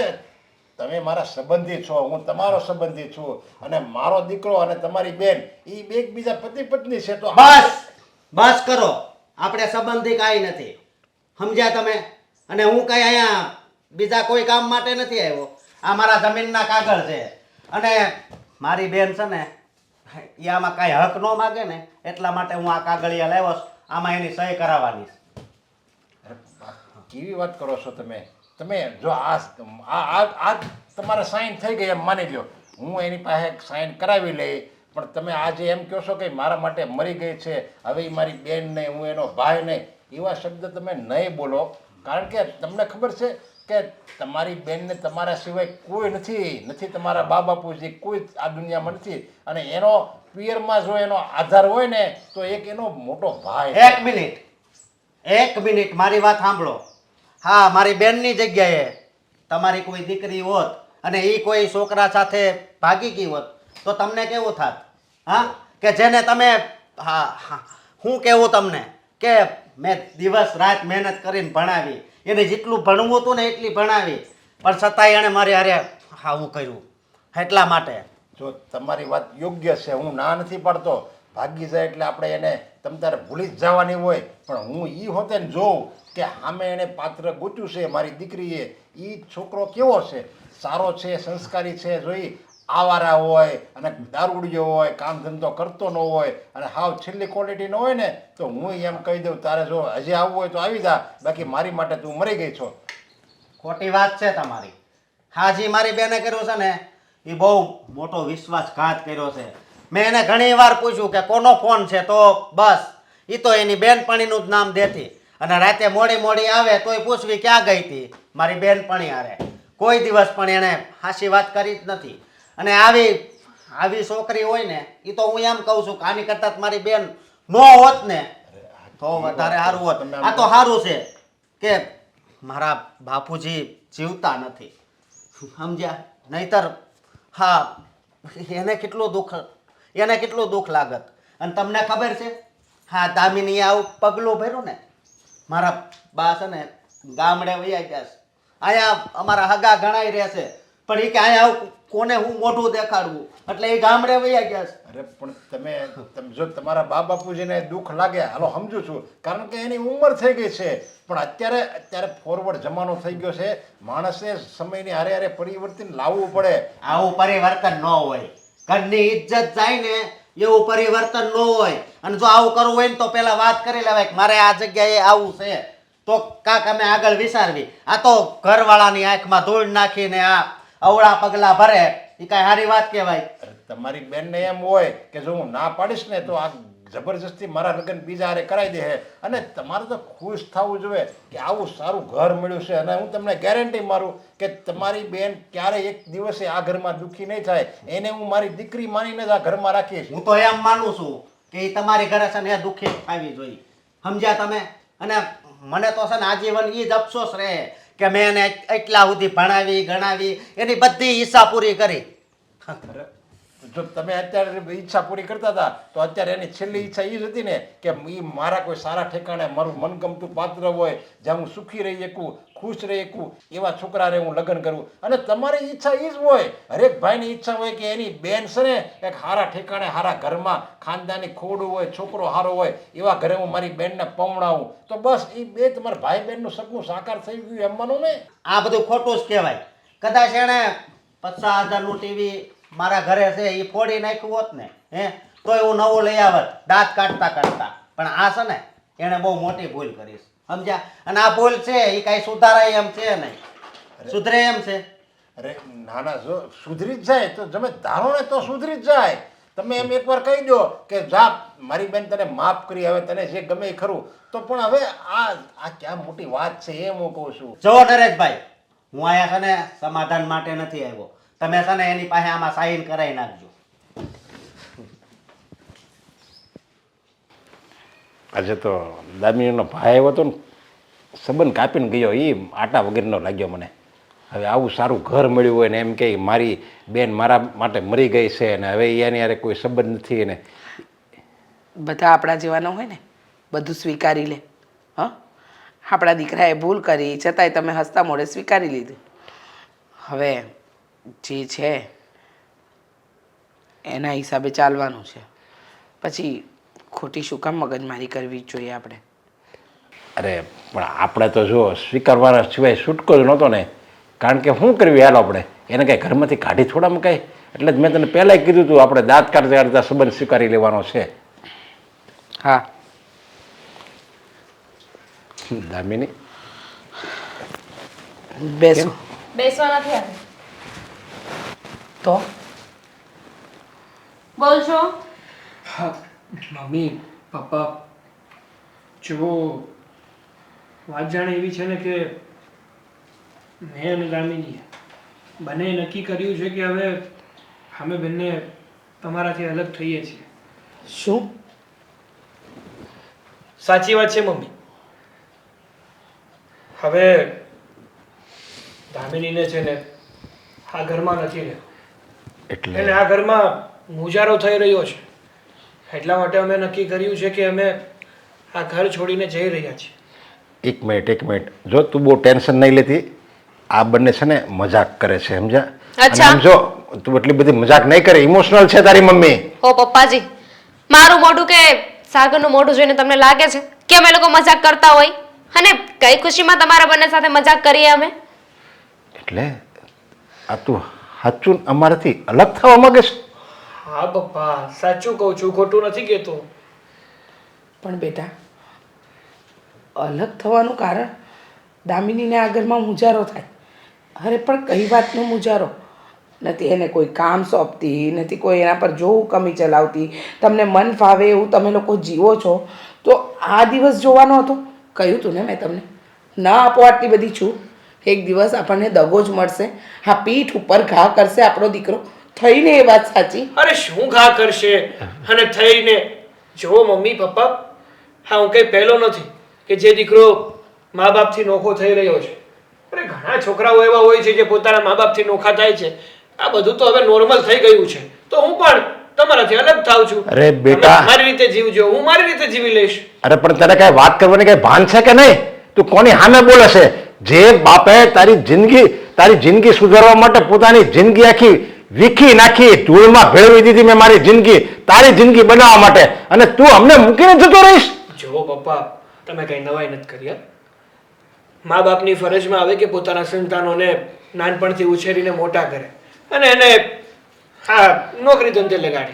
તમે મારા સંબંધી છો, હું તમારો સંબંધી છું, અને મારો દીકરો અને તમારી બેન એ એકબીજા પતિ પત્ની છે. તો બસ કરો. આપણે સંબંધી કાંઈ નથી, સમજ્યા તમે? અને હું કઈ અહીંયા બીજા કોઈ કામ માટે નથી આવ્યો. આ મારા જમીનના કાગળ છે, અને મારી બેન છે ને એ આમાં કાંઈ હક ન માગે ને એટલા માટે હું આ કાગળિયા લાવ્યો છું. આમાં એની સહી કરાવવાની છે. કેવી વાત કરો છો તમે? તમે જો આ તમારે સાઈન થઈ ગઈ એમ માની લો, હું એની પાસે સાઈન કરાવી લઈ, પણ તમે આજે એમ કહો છો કે મારા માટે મરી ગઈ છે, હવે એ મારી બેન નહીં, હું એનો ભાઈ નહીં, એવા શબ્દ તમે નહીં બોલો. કારણ કે તમને ખબર છે કે તમારી બેનને તમારા સિવાય કોઈ નથી, તમારા બા બાપુજી કોઈ આ દુનિયામાં નથી, અને એનો પિયરમાં જો એનો આધાર હોય ને તો એક એનો મોટો ભાઈ. એક મિનિટ મારી વાત સાંભળો. હા, મારી બેનની જગ્યાએ તમારી કોઈ દીકરી હોત અને એ કોઈ છોકરા સાથે ભાગી ગઈ હોત તો તમને કેવું થાત? હા, કે જેને તમે હું કેવું તમને કે મેં દિવસ રાત મહેનત કરીને ભણાવી, એને જેટલું ભણવું હતું ને એટલી ભણાવી, પણ છતાંય એણે મારી હારે આવું કર્યું. એટલા માટે જો તમારી વાત યોગ્ય છે, હું ના નથી પાડતો, ભાગી જાય એટલે આપણે એને તમ તારે ભૂલી જ જવાની હોય, પણ હું એ હોતે ને જોઉં કે સામે એણે પાત્ર ગોત્યું છે મારી દીકરીએ, એ છોકરો કેવો છે, સારો છે, સંસ્કારી છે, જોઈ આવારા હોય અને દારૂડિયો હોય, કામ ધંધો કરતો ન હોય અને હાવ છેલ્લી ક્વોલિટીનો હોય ને, તો હું એમ કહી દઉં તારે જો હજી આવવું હોય તો આવી જા, બાકી મારી માટે તું મરી ગઈ છો. ખોટી વાત છે તમારી. હાજી મારી બેને કર્યું છે ને એ બહુ મોટો વિશ્વાસઘાત કર્યો છે. મેં એને ઘણી વાર પૂછ્યું કે કોનો ફોન છે, તો બસ એ તો એની બેનપણીનું જ નામ દેતી, અને રાતે મોડી આવે તોય પૂછવી ક્યાં ગઈ હતી, મારી બેનપણી હારે. કોઈ દિવસ પણ એણે હાચી વાત કરી જ નથી. અને આવી છોકરી હોય ને એ તો હું એમ કહું છું કે આની કરતાં મારી બેન નો હોત ને તો વધારે સારું હોત. આ તો સારું છે કે મારા બાપુજી જીવતા નથી, સમજ્યા? નહીતર હા એને કેટલું દુઃખ લાગત. અને તમને ખબર છે, હા દામિનીએ આવું પગલું ભર્યું ને, મારા બા છે ને ગામડે વૈયા ગયા છે, અહીંયા અમારા હગા ગણાઈ રહેશે, પણ એ કે અહીંયા આવું કોને હું મોઢું દેખાડવું, એટલે એ ગામડે વૈયા ગયા છે. અરે પણ તમે જો તમારા બા બાપુજીને દુઃખ લાગે, હાલો સમજુ છું, કારણ કે એની ઉંમર થઈ ગઈ છે, પણ અત્યારે ફોરવર્ડ જમાનો થઈ ગયો છે, માણસે સમયની હારે હારે પરિવર્તન લાવવું પડે. આવું પરિવર્તન ન હોય, ઘરની ઇજ્જત જાય ને એવું પરિવર્તન ન હોય. અને જો આવું કરવું હોય ને તો પેલા વાત કરી લેવાય કે મારે આ જગ્યાએ આવું છે, તો કાંક અમે આગળ વિચારવી. આ તો ઘરવાળાની આંખમાં ધૂળ નાખીને આ અવળા પગલા ભરે, એ કાંઈ સારી વાત કહેવાય? તમારી બેનને એમ હોય કે જો હું ના પાડીશ ને તો આ જબરજસ્તી મારા લગ્ન બીજા હારે કરાવી દે, અને તમારે તો ખુશ થવું જોઈએ કે આવું સારું ઘર મળ્યું છે. અને હું તમને ગેરંટી મારું કે તમારી બેન ક્યારેય એક દિવસે આ ઘરમાં દુઃખી નહીં થાય, એને હું મારી દીકરી માનીને જ આ ઘરમાં રાખીશ. હું તો એમ માનું છું કે એ તમારી ઘરે છે ને એ દુઃખી થવી જોઈએ, સમજ્યા તમે? અને મને તો છે ને આજીવન એ જ અફસોસ રહે કે મેં એને એટલા સુધી ભણાવી ગણાવી, એની બધી ઈચ્છા પૂરી કરી. જો તમે અત્યારે ઈચ્છા પૂરી કરતા હતા તો અત્યારે એની છેલ્લી ઈચ્છા એ જ હતી ને કે એ મારા કોઈ સારા ઠેકાણે મારું મનગમતું પાત્ર હોય, જ્યાં હું સુખી રહી શકું, ખુશ રહી શકું, એવા છોકરાને હું લગ્ન કરું. અને તમારી ઈચ્છા એ જ હોય, હરેક ભાઈની ઈચ્છા હોય કે એની બેન છે ને એક સારા ઠેકાણે, સારા ઘરમાં, ખાનદાની ખોડું હોય, છોકરો સારો હોય, એવા ઘરે હું મારી બેનને પવણાવું, તો બસ એ બે તમારા ભાઈ બહેનનું સપનું સાકાર થઈ ગયું એમ માનો ને. આ બધું ખોટું જ કહેવાય. કદાચ એણે 50,000નું ટીવી મારા ઘરે છે એ ફોડી નાખ્યું હોત ને તોય હું નવું લઈ આવત દાંત કાઢતા, પણ આ છે ને એણે બહુ મોટી ભૂલ કરી, સમજ્યા? અને આ ભૂલ છે એ કાંઈ સુધારાય એમ છે નહીં, સુધરે એમ છે? અરે નાના જો સુધરી જ જાય તો તમે ધારો ને તો સુધરી જ જાય. તમે એમ એકવાર કહી દો કે જા મારી બેન તને માફ કરી, હવે તને જે ગમે એ ખરું, તો પણ હવે આ ક્યાં મોટી વાત છે એમ હું કહું છું. જો નરેશભાઈ, હું અહીંયા છે ને સમાધાન માટે નથી આવ્યો, તમે છે ને એની પાસે આમાં સાઈન કરાવી નાખજો. આજે તો દામિનીનો ભાઈ આવ્યો હતો ને, સંબંધ કાપીને ગયો, એ આટા વગરનો લાગ્યો મને. હવે આવું સારું ઘર મળ્યું હોય ને એમ કે મારી બેન મારા માટે મરી ગઈ છે ને હવે એની યારે કોઈ સંબંધ નથી. ને બધા આપણા જેવાના હોય ને, બધું સ્વીકારી લે. હા, આપણા દીકરાએ ભૂલ કરી છતાંય તમે હસતા મોઢે સ્વીકારી લીધું. હવે જે છે એના હિસાબે ચાલવાનું છે. પછી ખોટી શું કામ મગજમારી કરવી જ જોઈએ આપણે? અરે પણ આપણે તો જો સ્વીકારવાના સિવાય છૂટકો જ નહોતો ને. કારણ કે શું કરવી હાલ આપણે એને કાંઈ ઘરમાંથી કાઢી થોડા મુકાય. એટલે જ મેં તને પહેલાંય કીધું હતું આપણે દાંત કાઢતા કાઢતા સંબંધ સ્વીકારી લેવાનો છે. હા, દામિની બેસો. બેસવા નથી આવી. તો બોલ છો. હા મમ્મી પપ્પા જો વાત જાણે એવી છે ને કે મેં અને દામિનીએ બંને નક્કી કર્યું છે કે હવે અમે બંને તમારાથી અલગ થઈએ છીએ. શું? સાચી વાત છે મમ્મી. હવે દામિનીને છે ને આ ઘરમાં નથી રહેવું. એટલે એટલે આ ઘરમાં મુજારો થઈ રહ્યો છે. એટલા માટે અમે નક્કી કર્યું છે કે અમે આ ઘર છોડીને જઈ રહ્યા છીએ. એક મિનિટ જો તું બહુ ટેન્શન નહીં લેતી. આ બંને છે ને મજાક કરે છે સમજ્યા? અને અચ્છા. સમજો તું એટલી બધી મજાક નહીં કરે. ઇમોશનલ છે તારી મમ્મી. ઓ પપ્પાજી, મારું મોઢું કે સાગરનું મોઢું જોઈને તમને લાગે છે કે અમે લોકો મજાક કરતા હોય? અને કઈ ખુશીમાં તમારા બંને સાથે મજાક કરીએ અમે? એટલે આ તું સાચું અમારાથી અલગ થવા માંગે છે? હા પપ્પા સાચું કહું છું, ખોટું નથી કહેતો. પણ બેટા, અલગ થવાનું કારણ દામિનીને આ ઘરમાં મુજારો થાય. અરે પણ કઈ વાતનો મુજારો? નથી એને કોઈ કામ સોંપતી, નથી કોઈ એના પર જોવું કમી ચલાવતી. તમને મન ફાવે એવું તમે લોકો જીવો છો તો આ દિવસ જોવાનો હતો. કહ્યું તું ને મેં તમને, ના આપો આટલી બધી છૂટ. એક દિવસ આપણને દગો જ મળશે. હા, પીઠ ઉપર ઘા કરશે આપણો દીકરો. થઈને એ વાત સાચી. અરે શું ઘા કરશે અને થઈને જો મમ્મી પપ્પા, હા હું કઈ પહેલો નથી કે જે દીકરો મા બાપથી નોખો થઈ રહ્યો છે. અરે ઘણા છોકરાઓ એવા હોય છે જે પોતાના મા બાપથી નોખા થાય છે. આ બધું તો હવે નોર્મલ થઈ ગયું છે. તો હું પણ તમારાથી અલગ થાઉં છું. અરે બેટા. તમે મારી રીતે જીવજો, હું મારી રીતે જીવી લઈશ. અરે પણ તને કઈ વાત કરવાની કઈ ભાન છે કે નહીં? તું કોની સામે બોલે છે? જે બાપે તારી જિંદગી સુધારવા માટે પોતાની જિંદગી આખી વીખી નાખી, ધૂળમાં ભેળવી દીધી મેં મારી જિંદગી તારી જિંદગી બનાવવા માટે, અને તું અમને મૂકીને જતો રહીશ? જો પપ્પા તમે કઈ નવાઈ નથી કરી. મા બાપની ફરજમાં આવે કે પોતાના સંતાનોને નાનપણથી ઉછેરીને મોટા કરે અને એને હા નોકરી ધંધે લગાડે.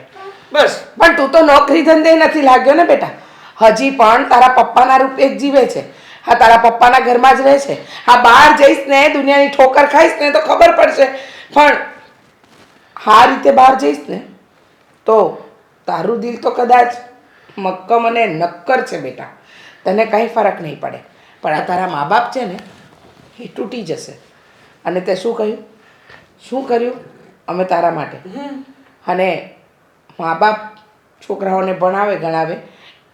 બસ. પણ તું તો નોકરી ધંધે નથી લાગ્યો ને બેટા. હજી પણ તારા પપ્પાના રૂપે જ જીવે છે. હા, તારા પપ્પાના ઘરમાં જ રહે છે. હા, બહાર જઈશ ને દુનિયાની ઠોકર ખાઈશ ને તો ખબર પડશે. પણ આ રીતે બહાર જઈશ ને તો તારું દિલ તો કદાચ મક્કમ અને નક્કર છે બેટા. તને કંઈ ફરક નહીં પડે. પણ આ તારા મા બાપ છે ને એ તૂટી જશે. અને તે શું કહ્યું? શું કર્યું અમે તારા માટે? અને મા બાપ છોકરાઓને ભણાવે ગણાવે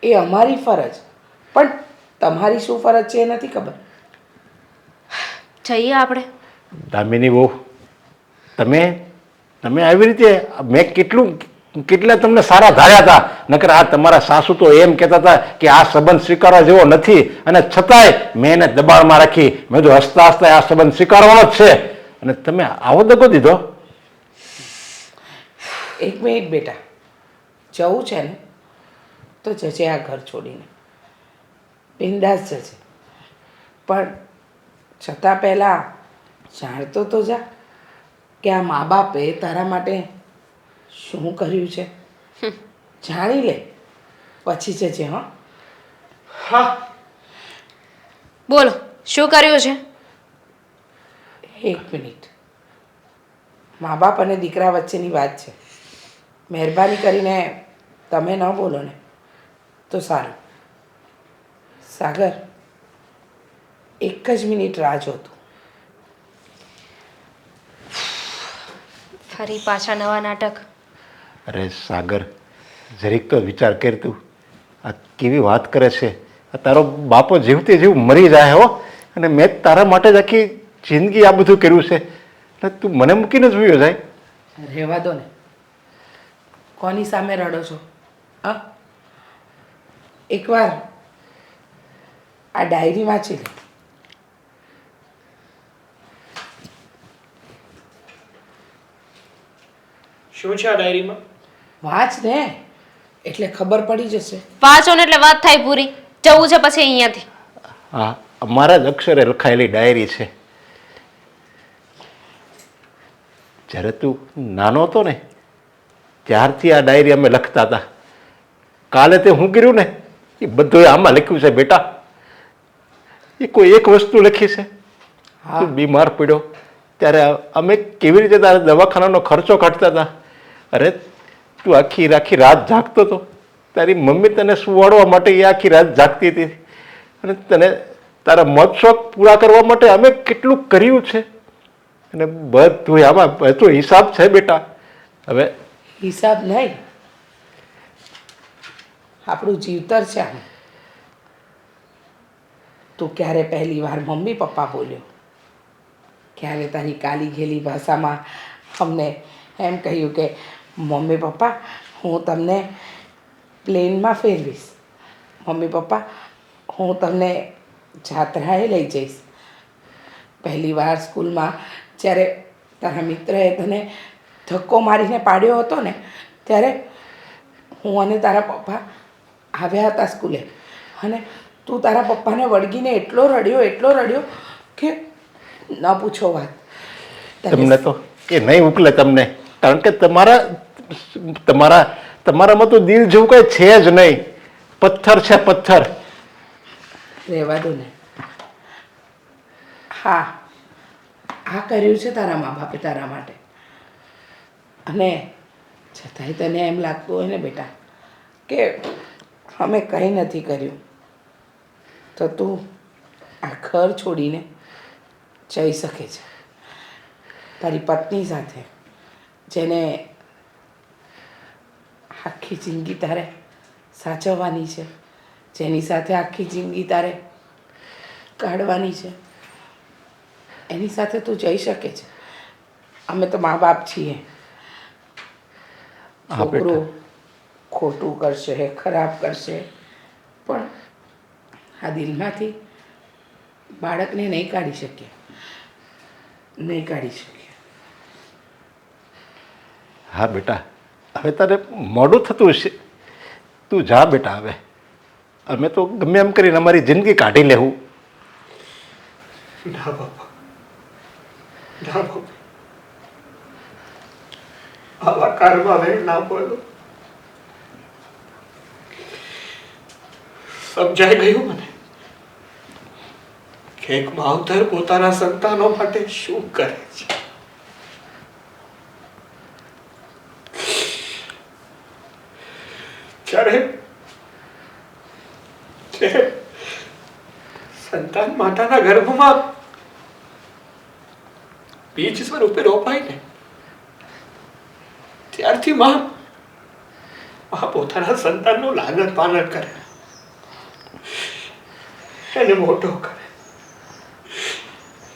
એ અમારી ફરજ. પણ તમારી શું ફરજ છે એ નથી ખબર. જઈએ આપણે. દામિની બહુ તમે આવી રીતે મેં કેટલા તમને સારા ધાર્યા હતા. નકર આ તમારા સાસુ તો એમ કહેતા હતા કે આ સંબંધ સ્વીકારવા જેવો નથી, અને છતાંય મેં એને દબાણમાં રાખી. મેં તો હસતા હસતા આ સંબંધ સ્વીકારવાનો જ છે, અને તમે આવો દગો દીધો. એક મિનિટ બેટા, જવું છે ને તો જજે આ ઘર છોડીને, બિંદાસ જજે. પણ છતાં પહેલાં જાણતો તો જા કે આ મા બાપે તારા માટે શું કર્યું છે. જાણી લે પછી જજે. હા હા બોલો, શું કર્યું છે? એક મિનિટ. મા બાપ અને દીકરા વચ્ચેની વાત છે. મહેરબાની કરીને તમે ન બોલો ને તો સારું. સાગર, એક જ મિનિટ રાહ જોતું. ફરી પાછા નવા નાટક. અરે સાગર, જરીક તો વિચાર કર તું. આ કેવી વાત કરે છે. આ તારો બાપો જીવતે જીવ મરી જાય હો, અને મેં તારા માટે જ આખી જિંદગી આ બધું કર્યું છે, એટલે તું મને મૂકીને જ વયો જાય. રહેવા દો ને. કોની સામે રડો છો? હા, એકવાર આ ડાયરી વાંચી લે. શું છે આ ડાયરીમાં? વાંચ ને એટલે ખબર પડી જશે. વાંચો ને એટલે વાત થાય પૂરી. જવું છે પછી અહીંયાથી. હા, અમારા જ અક્ષરે લખાયેલી ડાયરી છે. જ્યારે તું નાનો હતો ને ત્યારથી આ ડાયરી અમે લખતા હતા. કાલે તે હું કર્યું ને એ બધું આમાં લખ્યું છે બેટા. એ કોઈ એક વસ્તુ લખી છે. તું બીમાર પડ્યો ત્યારે અમે કેવી રીતે તારા દવાખાનાનો ખર્ચો કાઢતા હતા. અરે તું આખી રાત જાગતો હતો. તારી મમ્મી તને સુવાડવા માટે એ આખી રાત જાગતી હતી. અને તને તારા મત શોખ પૂરા કરવા માટે અમે કેટલું કર્યું છે. અને બધું આમાં બધું હિસાબ છે બેટા. હવે હિસાબ નહીં, આપણું જીવતર છે આનું. તું ક્યારે પહેલી વાર મમ્મી પપ્પા બોલ્યો? ક્યારે તારી કાલી ઘેલી ભાષામાં અમને એમ કહ્યું કે મમ્મી પપ્પા હું તમને પ્લેનમાં ફેરવીશ, મમ્મી પપ્પા હું તમને જાત્રાએ લઈ જઈશ? પહેલી વાર સ્કૂલમાં જ્યારે તારા મિત્રએ તને ધક્કો મારીને પાડ્યો હતો ને ત્યારે હું અને તારા પપ્પા આવ્યા હતા સ્કૂલે અને તું તારા પપ્પાને વળગીને એટલો રડ્યો કે ન પૂછો વાત. તમને તો એ નહીં ઉકલે તમને, કારણ કે તમારામાં તો દિલ જેવું કઈ છે જ નહીં. પથ્થર છે પથ્થર. રહેવા દો ને. હા, આ કર્યું છે તારા મા બાપે તારા માટે, અને છતાંય તને એમ લાગતું હોય ને બેટા કે અમે કંઈ નથી કર્યું, તો તું આ ઘર છોડીને જઈ શકે છે તારી પત્ની સાથે, જેને આખી જિંદગી તારે સાચવવાની છે, જેની સાથે આખી જિંદગી તારે કાઢવાની છે. એની સાથે તું જઈ શકે છે. અમે તો મા બાપ છીએ. છોકરો ખોટું કરશે, ખરાબ કરશે, પણ આ દિલમાંથી બાળકને નહીં કાઢી શકીએ. હા બેટા, હવે તારે મોડું થતું હશે. તું જા બેટા. હવે અમે તો ગમે એમ કરીને અમારી જિંદગી કાઢી લેવું. ના બાપા, ના બાપા, આવા કારમાં હવે ના બોલો. સમજાઈ ગયું મને કે એક માવતર પોતાના સંતાનો માટે શું કરે છે. જ્યારે સંતાન માતાના ગર્ભમાં બીજ સ્વરૂપે રોપાય ને ત્યારથી માં પોતાના સંતાનનું લાલન પાલન કરે, એને મોટો કરે,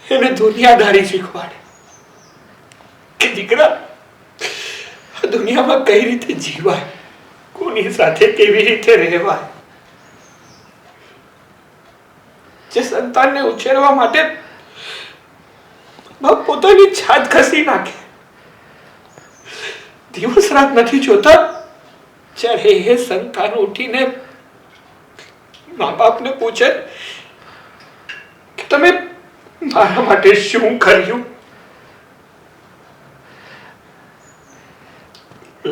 એને દુનિયાદારી શીખવાડે કે દીકરા આ દુનિયામાં કઈ રીતે જીવાય, કોની સાથે કેવી રીતે રહેવાય. જે સંતાનને ઉછેરવા માટે બાપ પોતાની છાત ઘસી નાખે, દિવસ રાત નથી જોતા, જ્યારે એ સંતાન ઉઠીને મા બાપને પૂછે કે તમે મારા માટે શું કર્યું.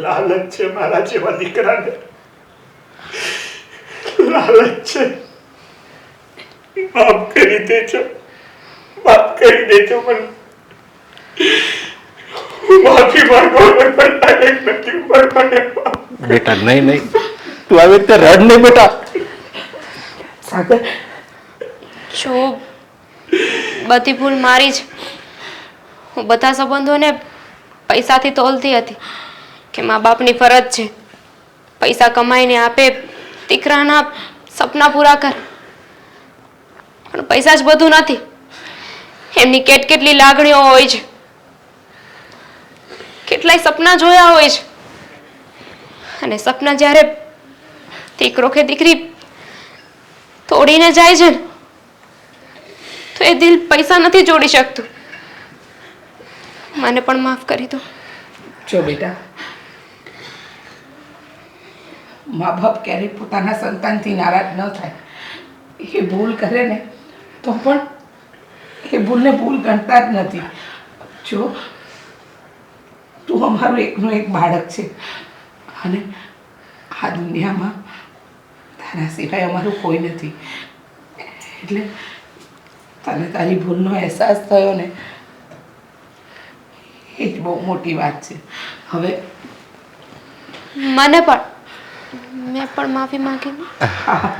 લાલચ છે મારા જેવા દીકરાને, લાલચ છે. માફ કરી દેજો, માફ કરી દેજો. મને માફી માંગવા પણ લાયક નથી મને. બેટા નહીં, તું આવી રીતે રડ નહીં બેટા. સાગર, જો બધી ભૂલ મારી છે. હું બધા સંબંધોને પૈસાથી તોલતી હતી કે મા બાપની ફરજ છે પૈસા કમાઈને આપે, દીકરાના સપના પૂરા કર. પણ પૈસા જ બધું નથી. એમની કેટલી લાગણીઓ હોય છે, કેટલાય સપના જોયા હોય છે, અને સપના જ્યારે દીકરો કે દીકરી તોડીને જાય છે ને તો એ દિલ પૈસા નથી જોડી શકતું. મને પણ માફ કરી દો. જો બેટા, મા બાપ ક્યારેય પોતાના સંતાનથી નારાજ ન થાય. એ ભૂલ કરે ને તો પણ એ ભૂલને ભૂલ ગણતા જ નથી. જો તું અમારું એકનું એક બાળક છે અને આ દુનિયામાં તારા સિવાય અમારું કોઈ નથી. એટલે તને તારી ભૂલનો અહેસાસ થયો ને એ જ બહુ મોટી વાત છે. હવે મને પણ મેં પણ માફી માંગી. હા